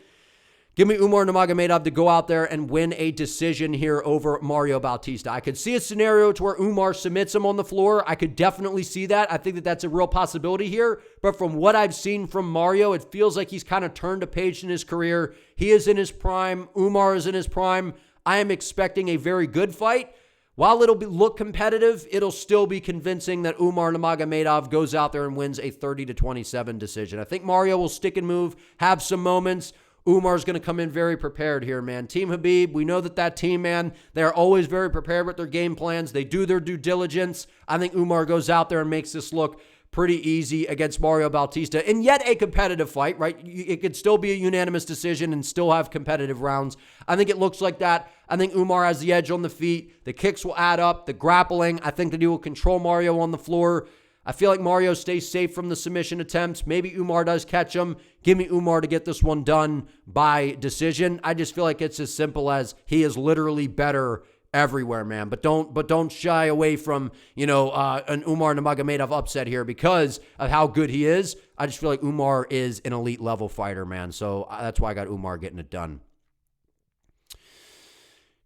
Give me Umar Nurmagomedov to go out there and win a decision here over Mario Bautista. I could see a scenario to where Umar submits him on the floor. I could definitely see that. I think that that's a real possibility here. But from what I've seen from Mario, it feels like he's kind of turned a page in his career. He is in his prime. Umar is in his prime. I am expecting a very good fight. While it'll look competitive, it'll still be convincing that Umar Nurmagomedov goes out there and wins a 30-27 decision. I think Mario will stick and move, have some moments. Umar's going to come in very prepared here, man. Team Khabib, we know that team, man, they're always very prepared with their game plans. They do their due diligence. I think Umar goes out there and makes this look pretty easy against Mario Bautista, and yet a competitive fight, right? It could still be a unanimous decision and still have competitive rounds. I think it looks like that. I think Umar has the edge on the feet. The kicks will add up. The grappling, I think that he will control Mario on the floor. I feel like Mario stays safe from the submission attempts. Maybe Umar does catch him. Give me Umar to get this one done by decision. I just feel like it's as simple as he is literally better everywhere, man. But don't shy away from, an Umar Nurmagomedov upset here because of how good he is. I just feel like Umar is an elite level fighter, man. So that's why I got Umar getting it done.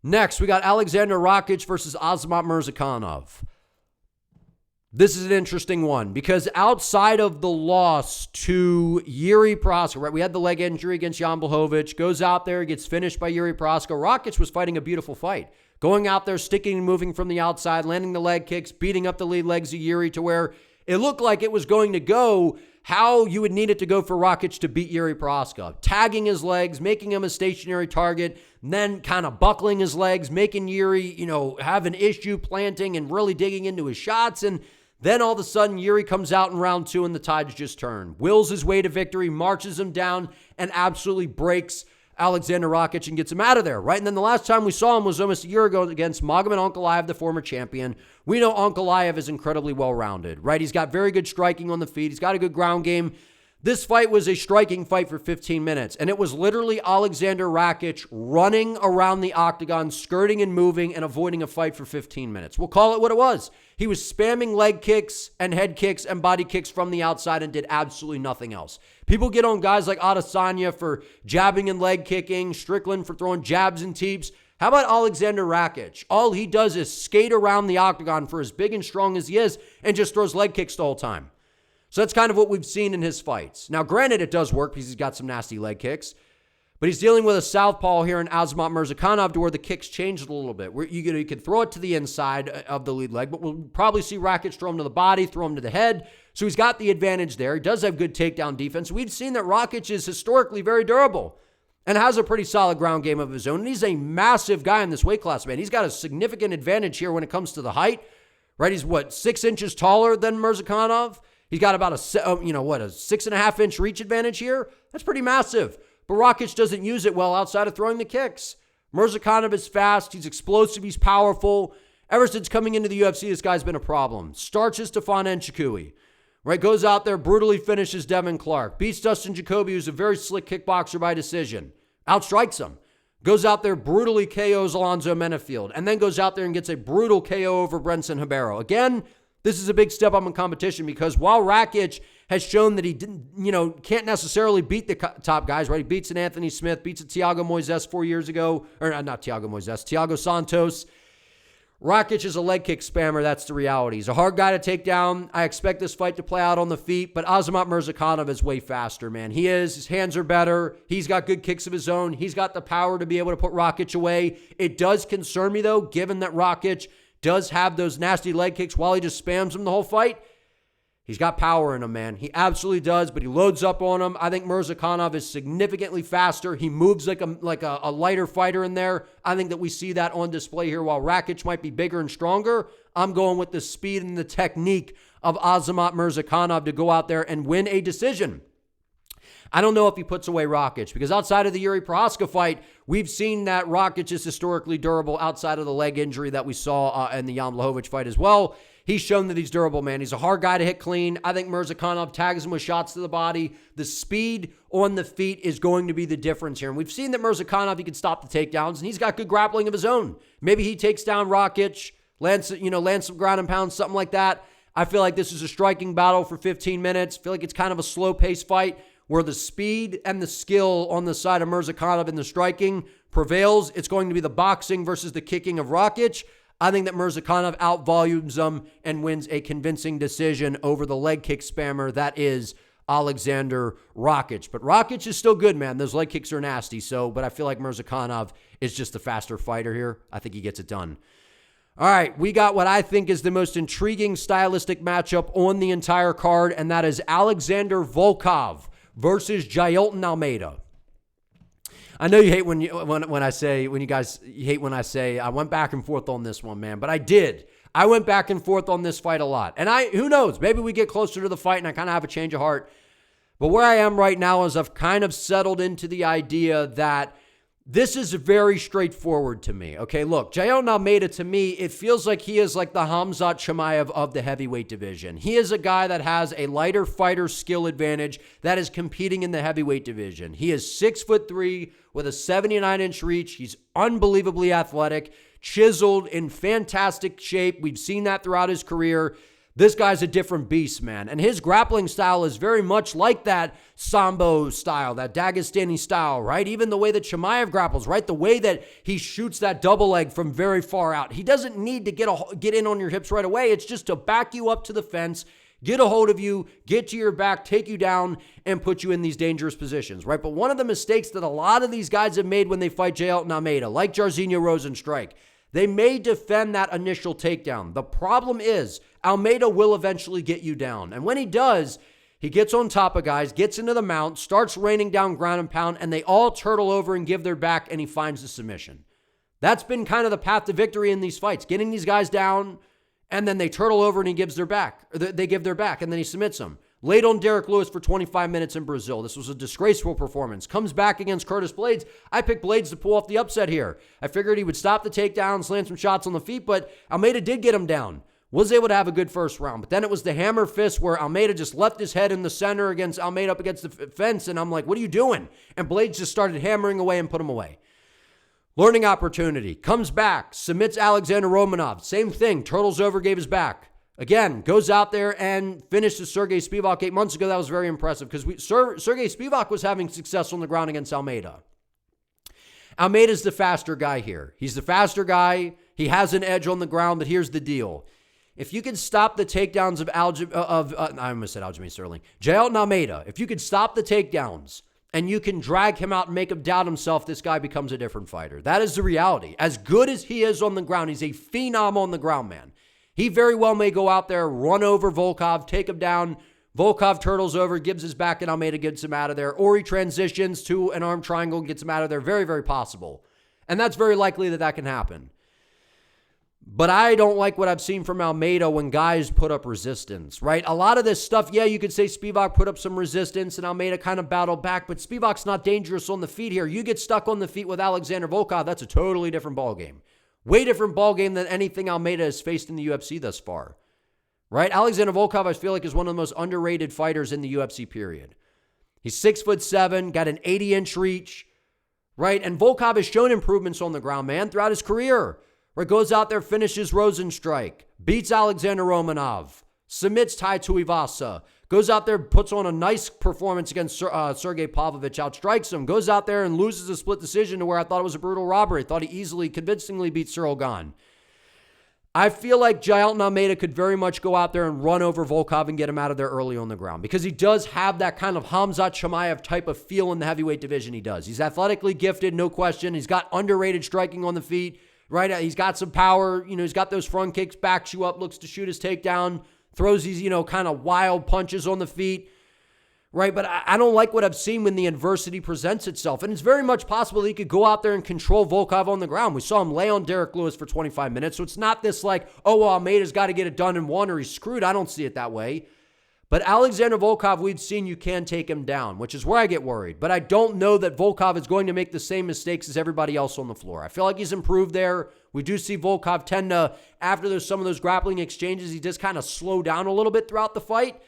Next, we got Aleksandar Rakic versus Azamat Murzakanov. This is an interesting one because outside of the loss to Jiří Procházka, right? We had the leg injury against Jan Blachowicz, goes out there, gets finished by Jiří Procházka. Rakic was fighting a beautiful fight. Going out there, sticking and moving from the outside, landing the leg kicks, beating up the lead legs of Jiří to where it looked like it was going to go how you would need it to go for Rakic to beat Jiří Procházka. Tagging his legs, making him a stationary target, and then kind of buckling his legs, making Jiří, have an issue planting and really digging into his shots. And then all of a sudden, Jiří comes out in round 2 and the tides just turn. Wills his way to victory, marches him down, and absolutely breaks Aleksandar Rakic and gets him out of there, right? And then the last time we saw him was almost a year ago against Magomed Ankalaev, the former champion. We know Ankalaev is incredibly well-rounded, right? He's got very good striking on the feet. He's got a good ground game. This fight was a striking fight for 15 minutes, and it was literally Aleksandar Rakic running around the octagon, skirting and moving and avoiding a fight for 15 minutes. We'll call it what it was. He was spamming leg kicks and head kicks and body kicks from the outside and did absolutely nothing else. People get on guys like Adesanya for jabbing and leg kicking, Strickland for throwing jabs and teeps. How about Aleksandar Rakic? All he does is skate around the octagon for as big and strong as he is and just throws leg kicks the whole time. So that's kind of what we've seen in his fights. Now, granted, it does work because he's got some nasty leg kicks, but he's dealing with a southpaw here in Azamat Murzakanov to where the kicks changed a little bit. Where you can throw it to the inside of the lead leg, but we'll probably see Rakic throw him to the body, throw him to the head. So he's got the advantage there. He does have good takedown defense. We've seen that Rakic is historically very durable and has a pretty solid ground game of his own. And he's a massive guy in this weight class, man. He's got a significant advantage here when it comes to the height, right? He's 6 inches taller than Murzakanov. He's got about a 6.5 inch reach advantage here. That's pretty massive. But Rakic doesn't use it well outside of throwing the kicks. Murzakanov is fast. He's explosive. He's powerful. Ever since coming into the UFC, this guy's been a problem. Starches Stefan Nchikui, right? Goes out there, brutally finishes Devin Clark. Beats Dustin Jacoby, who's a very slick kickboxer by decision. Outstrikes him. Goes out there, brutally KOs Alonzo Menafield. And then goes out there and gets a brutal KO over Brenson Ribeiro. Again, this is a big step up in competition because while Rakic has shown that he can't necessarily beat the top guys, right? He beats an Anthony Smith, beats a Thiago Moises 4 years ago, or not Thiago Moises, Thiago Santos. Rakic is a leg kick spammer. That's the reality. He's a hard guy to take down. I expect this fight to play out on the feet, but Azamat Murzakanov is way faster, man. He is. His hands are better. He's got good kicks of his own. He's got the power to be able to put Rakic away. It does concern me, though, given that Rakic does have those nasty leg kicks while he just spams them the whole fight. He's got power in him, man. He absolutely does, but he loads up on him. I think Murzakanov is significantly faster. He moves like a lighter fighter in there. I think that we see that on display here. While Rakic might be bigger and stronger, I'm going with the speed and the technique of Azamat Murzakanov to go out there and win a decision. I don't know if he puts away Rakic because outside of the Jiří Procházka fight, we've seen that Rakic is historically durable outside of the leg injury that we saw in the Jan Blachowicz fight as well. He's shown that he's durable, man. He's a hard guy to hit clean. I think Murzakanov tags him with shots to the body. The speed on the feet is going to be the difference here. And we've seen that Murzakanov, he can stop the takedowns, and he's got good grappling of his own. Maybe he takes down Rakic, lands some ground and pound, something like that. I feel like this is a striking battle for 15 minutes. I feel like it's kind of a slow-paced fight where the speed and the skill on the side of Murzakanov in the striking prevails. It's going to be the boxing versus the kicking of Rakic. I think that Murzakanov outvolumes him and wins a convincing decision over the leg kick spammer that is Aleksandar Rakic. But Rakic is still good, man. Those leg kicks are nasty. But I feel like Murzakanov is just the faster fighter here. I think he gets it done. All right, we got what I think is the most intriguing stylistic matchup on the entire card, and that is Alexander Volkov versus Jailton Almeida. I know you hate when I say I went back and forth on this one, man, but I did. I went back and forth on this fight a lot. And who knows, maybe we get closer to the fight and I kind of have a change of heart. But where I am right now is I've kind of settled into the idea that this is very straightforward to me. Okay, look, Jailton Almeida, to me, it feels like he is like the Khamzat Chimaev of the heavyweight division. He is a guy that has a lighter fighter skill advantage that is competing in the heavyweight division. He is 6'3" with a 79-inch reach. He's unbelievably athletic, chiseled, in fantastic shape. We've seen that throughout his career. This guy's a different beast, man. And his grappling style is very much like that Sambo style, that Dagestani style, right? Even the way that Chimaev grapples, right? The way that he shoots that double leg from very far out. He doesn't need to get in on your hips right away. It's just to back you up to the fence, get a hold of you, get to your back, take you down, and put you in these dangerous positions, right? But one of the mistakes that a lot of these guys have made when they fight Jailton Almeida, like Jairzinho Rozenstruik, they may defend that initial takedown. The problem is Almeida will eventually get you down. And when he does, he gets on top of guys, gets into the mount, starts raining down ground and pound, and they all turtle over and give their back, and he finds the submission. That's been kind of the path to victory in these fights, getting these guys down, and then they turtle over and he gives their back. Or they give their back, and then he submits them. Laid on Derek Lewis for 25 minutes in Brazil. This was a disgraceful performance. Comes back against Curtis Blades. I picked Blades to pull off the upset here. I figured he would stop the takedowns, land some shots on the feet, but Almeida did get him down. Was able to have a good first round. But then it was the hammer fist where Almeida just left his head in the center against Almeida up against the fence, and I'm like, what are you doing? And Blades just started hammering away and put him away. Learning opportunity. Comes back. Submits Aleksandar Romanov. Same thing. Turtles over, gave his back. Again, goes out there and finishes Sergey Spivak 8 months ago. That was very impressive because Sergey Spivak was having success on the ground against Almeida. Almeida's the faster guy here. He's the faster guy. He has an edge on the ground, but here's the deal. If you can stop the takedowns I almost said Aljamain Sterling. Jailton Almeida, if you could stop the takedowns and you can drag him out and make him doubt himself, this guy becomes a different fighter. That is the reality. As good as he is on the ground, he's a phenom on the ground, man. He very well may go out there, run over Volkov, take him down. Volkov turtles over, gives his back, and Almeida gets him out of there. Or he transitions to an arm triangle and gets him out of there. Very, very possible. And that's very likely that can happen. But I don't like what I've seen from Almeida when guys put up resistance, right? A lot of this stuff, yeah, you could say Spivak put up some resistance and Almeida kind of battled back, but Spivak's not dangerous on the feet here. You get stuck on the feet with Alexander Volkov, that's a totally different ballgame. Way different ballgame than anything Almeida has faced in the UFC thus far, right? Alexander Volkov, I feel like, is one of the most underrated fighters in the UFC period. He's 6'7", got an 80-inch reach, right? And Volkov has shown improvements on the ground, man, throughout his career. Where goes out there, finishes Rozenstruik, beats Aleksandar Romanov, submits Tai Tuivasa, goes out there, puts on a nice performance against Sergey Pavlovich, outstrikes him, goes out there and loses a split decision to where I thought it was a brutal robbery. Thought he easily, convincingly beat Ciryl Gane. I feel like Jailton Almeida could very much go out there and run over Volkov and get him out of there early on the ground because he does have that kind of Khamzat Chimaev type of feel in the heavyweight division he does. He's athletically gifted, no question. He's got underrated striking on the feet. Right, he's got some power, he's got those front kicks, backs you up, looks to shoot his takedown, throws these, kind of wild punches on the feet, right? But I don't like what I've seen when the adversity presents itself. And it's very much possible that he could go out there and control Volkov on the ground. We saw him lay on Derek Lewis for 25 minutes. So it's not this like, oh, well, Almeida's got to get it done in one or he's screwed. I don't see it that way. But Alexander Volkov, we've seen you can take him down, which is where I get worried. But I don't know that Volkov is going to make the same mistakes as everybody else on the floor. I feel like he's improved there. We do see Volkov tend to, after there's some of those grappling exchanges, he just kind of slow down a little bit throughout the fight.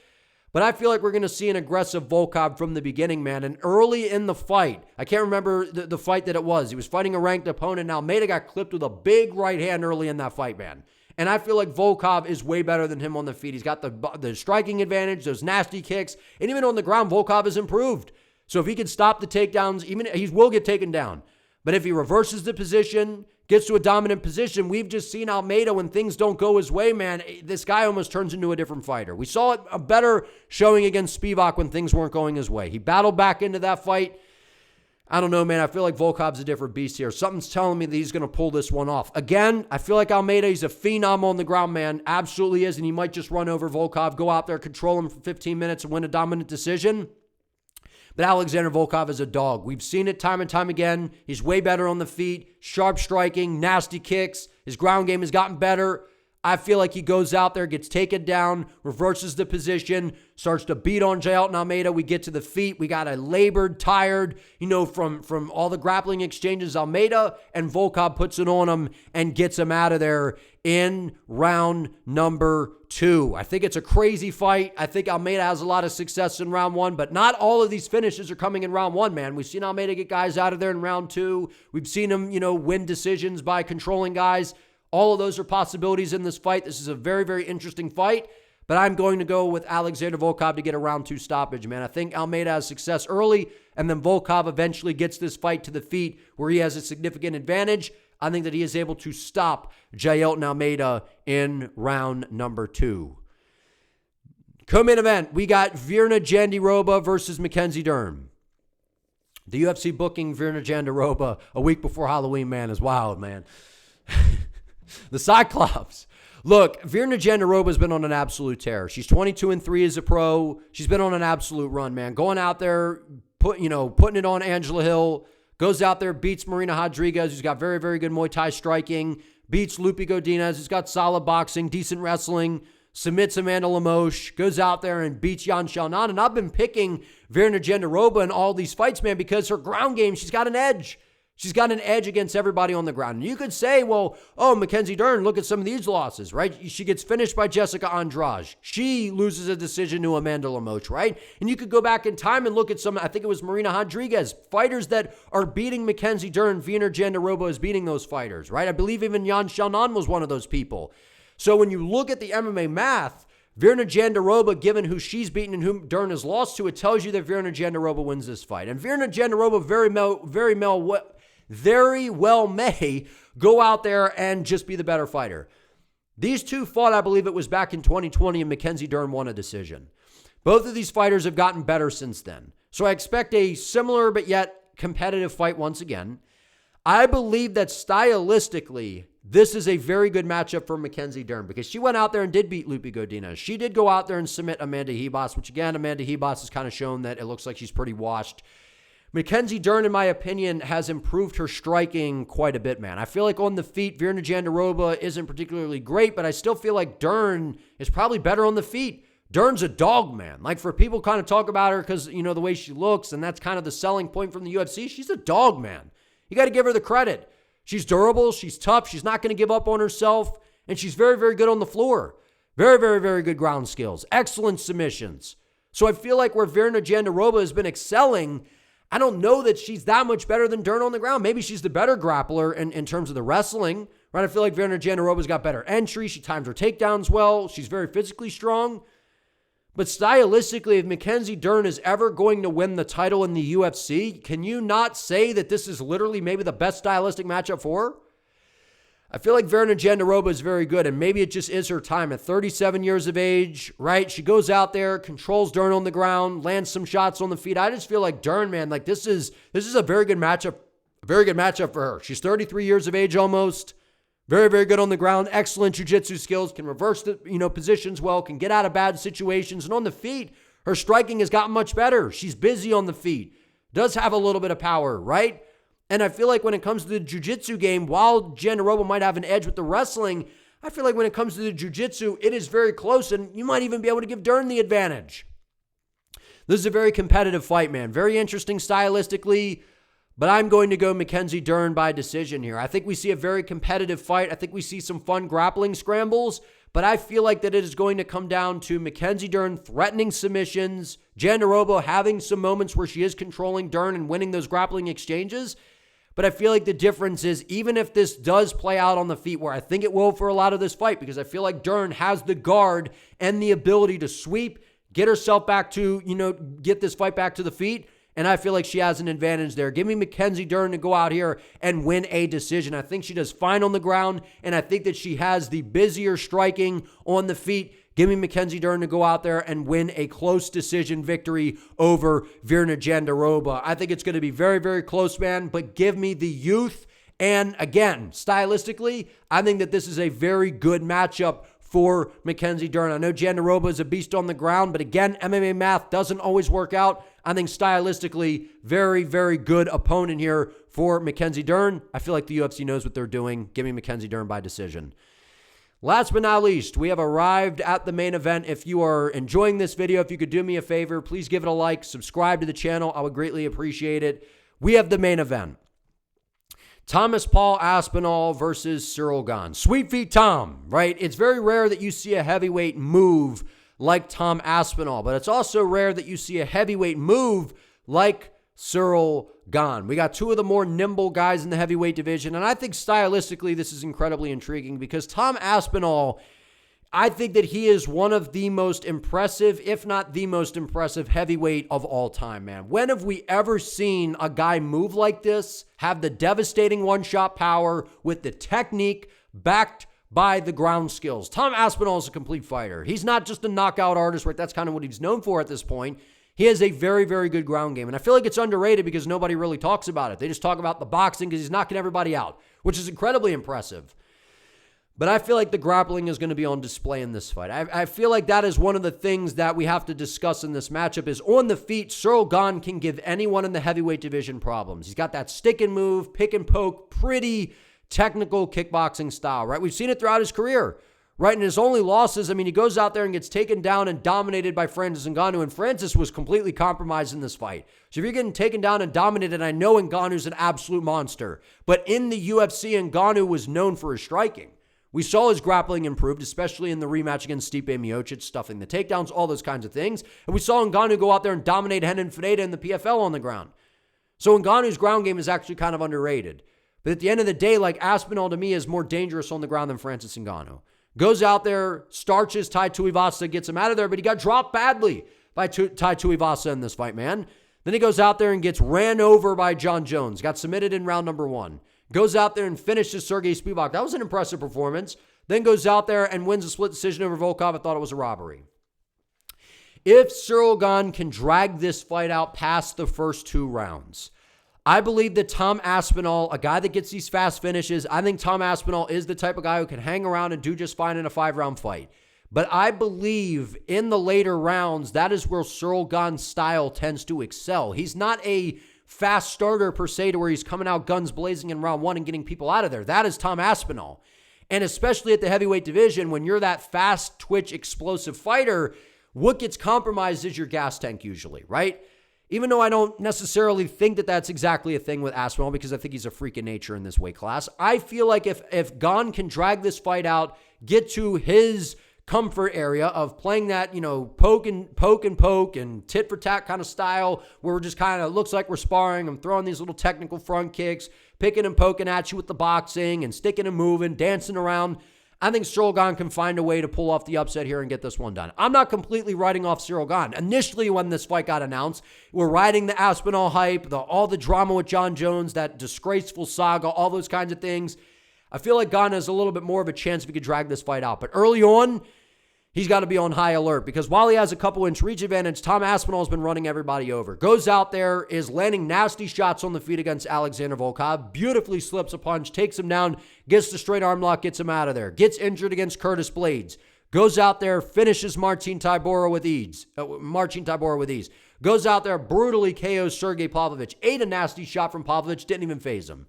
But I feel like we're going to see an aggressive Volkov from the beginning, man. And early in the fight, I can't remember the fight that it was. He was fighting a ranked opponent. Now, Almeida got clipped with a big right hand early in that fight, man. And I feel like Volkov is way better than him on the feet. He's got the striking advantage, those nasty kicks. And even on the ground, Volkov has improved. So if he can stop the takedowns, he will get taken down. But if he reverses the position, gets to a dominant position, we've just seen Almeida when things don't go his way, man. This guy almost turns into a different fighter. We saw it a better showing against Spivak when things weren't going his way. He battled back into that fight. I don't know, man. I feel like Volkov's a different beast here. Something's telling me that he's going to pull this one off. Again, I feel like Almeida, he's a phenom on the ground, man. Absolutely is, and he might just run over Volkov, go out there, control him for 15 minutes, and win a dominant decision. But Alexander Volkov is a dog. We've seen it time and time again. He's way better on the feet, sharp striking, nasty kicks. His ground game has gotten better. I feel like he goes out there, gets taken down, reverses the position, starts to beat on Jailton Almeida. We get to the feet. We got a labored, tired, from all the grappling exchanges. Almeida and Volkov puts it on him and gets him out of there in round number 2. I think it's a crazy fight. I think Almeida has a lot of success in round 1, but not all of these finishes are coming in round 1, man. We've seen Almeida get guys out of there in round 2. We've seen him, win decisions by controlling guys. All of those are possibilities in this fight. This is a very, very interesting fight, but I'm going to go with Aleksandar Volkov to get a round 2 stoppage, man. I think Almeida has success early, and then Volkov eventually gets this fight to the feet where he has a significant advantage. I think that he is able to stop Jailton Almeida in round number 2. Co-main event, we got Virna Jandiroba versus Mackenzie Dern. The UFC booking Virna Jandiroba a week before Halloween, man, is wild, man. The Cyclops. Look, Virna Jandiroba has been on an absolute tear. She's 22-3 as a pro. She's been on an absolute run, man. Going out there, putting it on Angela Hill. Goes out there, beats Marina Rodriguez, who's got very, very good Muay Thai striking. Beats Louie Godinez, who's got solid boxing, decent wrestling. Submits Amanda Lemos. Goes out there and beats Yan Xiaonan. And I've been picking Virna Jandiroba in all these fights, man, because her ground game, she's got an edge. She's got an edge against everybody on the ground. And you could say, well, Mackenzie Dern, look at some of these losses, right? She gets finished by Jessica Andrade. She loses a decision to Amanda Lemos, right? And you could go back in time and look at some, I think it was Marina Rodriguez, fighters that are beating Mackenzie Dern. Virna Jandiroba is beating those fighters, right? I believe even Yan Xiaonan was one of those people. So when you look at the MMA math, Virna Jandiroba, given who she's beaten and whom Dern has lost to, it tells you that Virna Jandiroba wins this fight. And Virna Jandiroba very well may go out there and just be the better fighter. These two fought, I believe it was back in 2020, and Mackenzie Dern won a decision. Both of these fighters have gotten better since then. So I expect a similar but yet competitive fight once again. I believe that stylistically, this is a very good matchup for Mackenzie Dern because she went out there and did beat Louie Godinez. She did go out there and submit Amanda Ribas, which again, Amanda Ribas has kind of shown that it looks like she's pretty washed. Mackenzie Dern, in my opinion, has improved her striking quite a bit, man. I feel like on the feet, Virna Jandiroba isn't particularly great, but I still feel like Dern is probably better on the feet. Dern's a dog, man. Like, for people kind of talk about her because, the way she looks, and that's kind of the selling point from the UFC, she's a dog, man. You got to give her the credit. She's durable, she's tough, she's not going to give up on herself, and she's very, very good on the floor. Very, very, very good ground skills. Excellent submissions. So I feel like where Virna Jandiroba has been excelling, I don't know that she's that much better than Dern on the ground. Maybe she's the better grappler in terms of the wrestling, right? I feel like Virna Jandiroba's got better entry. She times her takedowns well. She's very physically strong. But stylistically, if Mackenzie Dern is ever going to win the title in the UFC, can you not say that this is literally maybe the best stylistic matchup for her? I feel like Virna Jandiroba is very good, and maybe it just is her time at 37 years of age, right? She goes out there, controls Dern on the ground, lands some shots on the feet. I just feel like Dern, man, like this is a very good matchup for her. She's 33 years of age almost. Very, very good on the ground. Excellent jiu-jitsu skills. Can reverse the positions well. Can get out of bad situations. And on the feet, her striking has gotten much better. She's busy on the feet. Does have a little bit of power, right? And I feel like when it comes to the jiu-jitsu game, while Jandiroba might have an edge with the wrestling, I feel like when it comes to the jiu-jitsu, it is very close, and you might even be able to give Dern the advantage. This is a very competitive fight, man. Very interesting stylistically, but I'm going to go Mackenzie Dern by decision here. I think we see a very competitive fight. I think we see some fun grappling scrambles, but I feel like that it is going to come down to Mackenzie Dern threatening submissions, Jandiroba having some moments where she is controlling Dern and winning those grappling exchanges. But I feel like the difference is, even if this does play out on the feet, where I think it will for a lot of this fight, because I feel like Dern has the guard and the ability to sweep, get herself back to, get this fight back to the feet. And I feel like she has an advantage there. Give me Mackenzie Dern to go out here and win a decision. I think she does fine on the ground, and I think that she has the busier striking on the feet. Give me Mackenzie Dern to go out there and win a close decision victory over Virna Jandiroba. I think it's going to be very, very close, man, but give me the youth. And again, stylistically, I think that this is a very good matchup for Mackenzie Dern. I know Jandiroba is a beast on the ground, but again, MMA math doesn't always work out. I think stylistically, very, very good opponent here for Mackenzie Dern. I feel like the UFC knows what they're doing. Give me Mackenzie Dern by decision. Last but not least, we have arrived at the main event. If you are enjoying this video, if you could do me a favor, please give it a like, subscribe to the channel. I would greatly appreciate it. We have the main event. Tom Aspinall versus Ciryl Gane. Sweet feet Tom, right? It's very rare that you see a heavyweight move like Tom Aspinall, but it's also rare that you see a heavyweight move like Ciryl Gane. We got two of the more nimble guys in the heavyweight division, and I think stylistically this is incredibly intriguing because Tom Aspinall, I think that he is one of the most impressive, if not the most impressive heavyweight of all time, man. When have we ever seen a guy move like this, have the devastating one-shot power with the technique backed by the ground skills? Tom Aspinall is a complete fighter. He's not just a knockout artist, right? That's kind of what he's known for at this point. He has a very, very good ground game. And I feel like it's underrated because nobody really talks about it. They just talk about the boxing because he's knocking everybody out, which is incredibly impressive. But I feel like the grappling is going to be on display in this fight. I feel like that is one of the things that we have to discuss in this matchup is on the feet, Ciryl Gane can give anyone in the heavyweight division problems. He's got that stick and move, pick and poke, pretty technical kickboxing style, right? We've seen it throughout his career. Right, and his only losses, I mean, he goes out there and gets taken down and dominated by Francis Ngannou, and Francis was completely compromised in this fight. So if you're getting taken down and dominated, I know Ngannou's an absolute monster, but in the UFC, Ngannou was known for his striking. We saw his grappling improved, especially in the rematch against Stipe Miocic, stuffing the takedowns, all those kinds of things. And we saw Ngannou go out there and dominate Renan Ferreira in the PFL on the ground. So Ngannou's ground game is actually kind of underrated. But at the end of the day, like Aspinall to me is more dangerous on the ground than Francis Ngannou. Goes out there, starches Tai Tuivasa, gets him out of there, but he got dropped badly by Tai Tuivasa in this fight, man. Then he goes out there and gets ran over by John Jones, got submitted in round number 1. Goes out there and finishes Sergey Spivak. That was an impressive performance. Then goes out there and wins a split decision over Volkov. I thought it was a robbery. If Ciryl Gane can drag this fight out past the first 2 rounds, I believe that Tom Aspinall, a guy that gets these fast finishes, I think Tom Aspinall is the type of guy who can hang around and do just fine in a 5-round fight. But I believe in the later rounds, that is where Ciryl Gane's style tends to excel. He's not a fast starter per se to where he's coming out guns blazing in round 1 and getting people out of there. That is Tom Aspinall. And especially at the heavyweight division, when you're that fast twitch explosive fighter, what gets compromised is your gas tank usually, right? Even though I don't necessarily think that that's exactly a thing with Aspinall because I think he's a freak of nature in this weight class, I feel like if Gane can drag this fight out, get to his comfort area of playing that, poke and tit for tat kind of style where we're just kind of looks like we're sparring. I'm throwing these little technical front kicks, picking and poking at you with the boxing and sticking and moving, dancing around. I think Ciryl Gane can find a way to pull off the upset here and get this one done. I'm not completely writing off Ciryl Gane. Initially, when this fight got announced, we're riding the Aspinall hype, all the drama with John Jones, that disgraceful saga, all those kinds of things. I feel like Gane has a little bit more of a chance if he could drag this fight out. But early on, he's got to be on high alert because while he has a couple inch reach advantage, Tom Aspinall has been running everybody over. Goes out there, is landing nasty shots on the feet against Alexander Volkov, beautifully slips a punch, takes him down, gets the straight arm lock, gets him out of there. Gets injured against Curtis Blades. Goes out there, finishes Marcin Tybura with ease. Goes out there, brutally KOs Sergey Pavlovich. Ate a nasty shot from Pavlovich, didn't even faze him.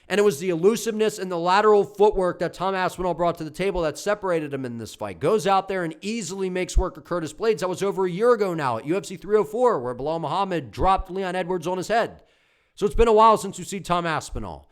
And it was the elusiveness and the lateral footwork that Tom Aspinall brought to the table that separated him in this fight. Goes out there and easily makes work of Curtis Blades. That was over a year ago now at UFC 304, where Bilal Muhammad dropped Leon Edwards on his head. So it's been a while since we've seen Tom Aspinall.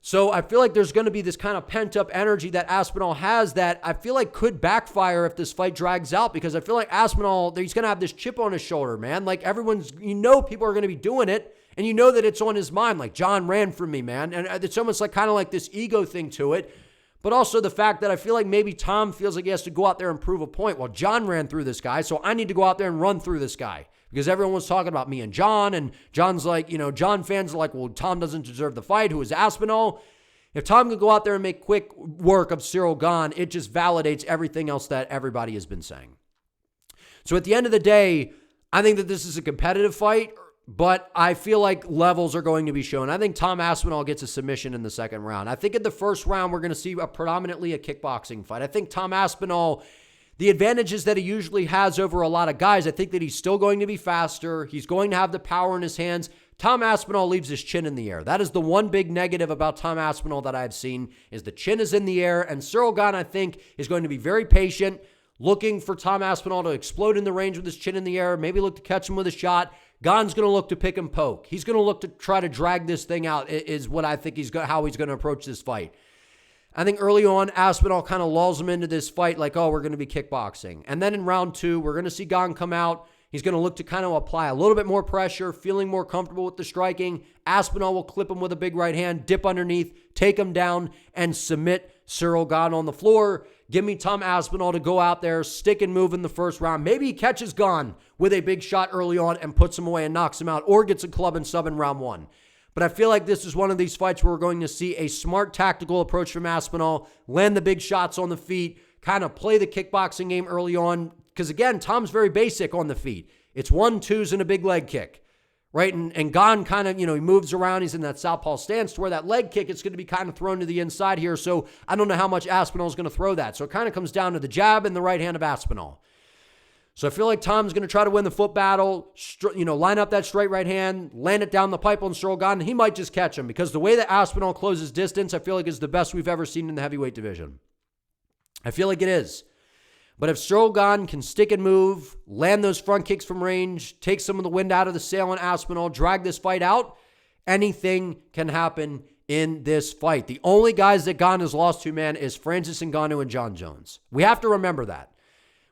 So I feel like there's going to be this kind of pent-up energy that Aspinall has that I feel like could backfire if this fight drags out, because I feel like Aspinall, he's going to have this chip on his shoulder, man. Like everyone's, people are going to be doing it. And that it's on his mind, like John ran from me, man. And it's almost like kind of like this ego thing to it. But also the fact that I feel like maybe Tom feels like he has to go out there and prove a point. Well, John ran through this guy, so I need to go out there and run through this guy. Because everyone was talking about me and John. And John's like, John fans are like, well, Tom doesn't deserve the fight. Who is Aspinall? If Tom can go out there and make quick work of Ciryl Gane, it just validates everything else that everybody has been saying. So at the end of the day, I think that this is a competitive fight. But I feel like levels are going to be shown. I think Tom Aspinall gets a submission in the second round. I think in the first round, we're going to see predominantly a kickboxing fight. I think Tom Aspinall, the advantages that he usually has over a lot of guys, I think that he's still going to be faster. He's going to have the power in his hands. Tom Aspinall leaves his chin in the air. That is the one big negative about Tom Aspinall that I've seen, is the chin is in the air. And Ciryl Gane, I think, is going to be very patient, looking for Tom Aspinall to explode in the range with his chin in the air, maybe look to catch him with a shot. Gane's going to look to pick and poke. He's going to look to try to drag this thing out, is what I think how he's going to approach this fight. I think early on, Aspinall kind of lulls him into this fight like, oh, we're going to be kickboxing. And then in round 2, we're going to see Gane come out. He's going to look to kind of apply a little bit more pressure, feeling more comfortable with the striking. Aspinall will clip him with a big right hand, dip underneath, take him down, and submit Ciryl Gane on the floor. Give me Tom Aspinall to go out there, stick and move in the first round. Maybe he catches Gane with a big shot early on and puts him away and knocks him out, or gets a club and sub in round 1. But I feel like this is one of these fights where we're going to see a smart tactical approach from Aspinall, land the big shots on the feet, kind of play the kickboxing game early on. Because again, Tom's very basic on the feet. It's 1-2s and a big leg kick, right? And Gane kind of, he moves around. He's in that southpaw stance to where that leg kick, it's going to be kind of thrown to the inside here. So I don't know how much Aspinall is going to throw that. So it kind of comes down to the jab and the right hand of Aspinall. So I feel like Tom's going to try to win the foot battle, line up that straight right hand, land it down the pipe on Ciryl Gane. He might just catch him, because the way that Aspinall closes distance, I feel like is the best we've ever seen in the heavyweight division. I feel like it is. But if Ciryl Gane can stick and move, land those front kicks from range, take some of the wind out of the sail on Aspinall, drag this fight out, anything can happen in this fight. The only guys that Gane has lost to, man, is Francis Ngannou and John Jones. We have to remember that.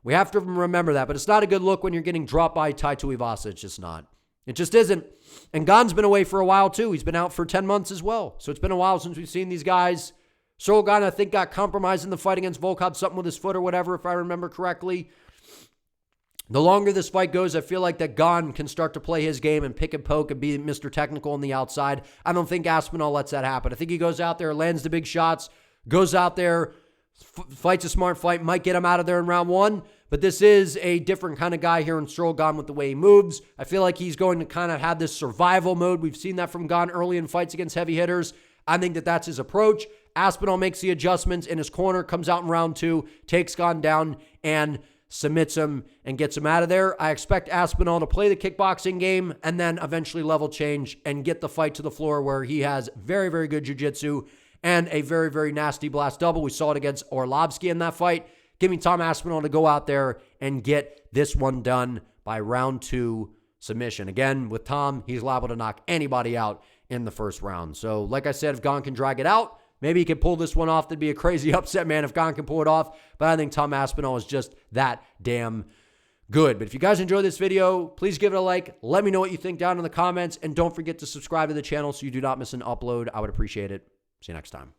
But it's not a good look when you're getting dropped by Tai Tuivasa. It's just not. It just isn't. And Gane's been away for a while, too. He's been out for 10 months as well. So it's been a while since we've seen these guys. Ciryl Gane, I think, got compromised in the fight against Volkov, something with his foot or whatever, if I remember correctly. The longer this fight goes, I feel like that Gane can start to play his game and pick and poke and be Mr. Technical on the outside. I don't think Aspinall lets that happen. I think he goes out there, lands the big shots, goes out there, fights a smart fight, might get him out of there in round 1. But this is a different kind of guy here in Ciryl Gane with the way he moves. I feel like he's going to kind of have this survival mode. We've seen that from Gane early in fights against heavy hitters. I think that that's his approach. Aspinall makes the adjustments in his corner, comes out in round 2, takes Gane down, and submits him and gets him out of there. I expect Aspinall to play the kickboxing game and then eventually level change and get the fight to the floor, where he has very, very good jiu-jitsu and a very, very nasty blast double. We saw it against Orlovsky in that fight. Give me Tom Aspinall to go out there and get this one done by round 2 submission. Again, with Tom, he's liable to knock anybody out in the first round. So, like I said, if Gane can drag it out, maybe he can pull this one off. That'd be a crazy upset, man, if Gane can pull it off. But I think Tom Aspinall is just that damn good. But if you guys enjoyed this video, please give it a like. Let me know what you think down in the comments. And don't forget to subscribe to the channel so you do not miss an upload. I would appreciate it. See you next time.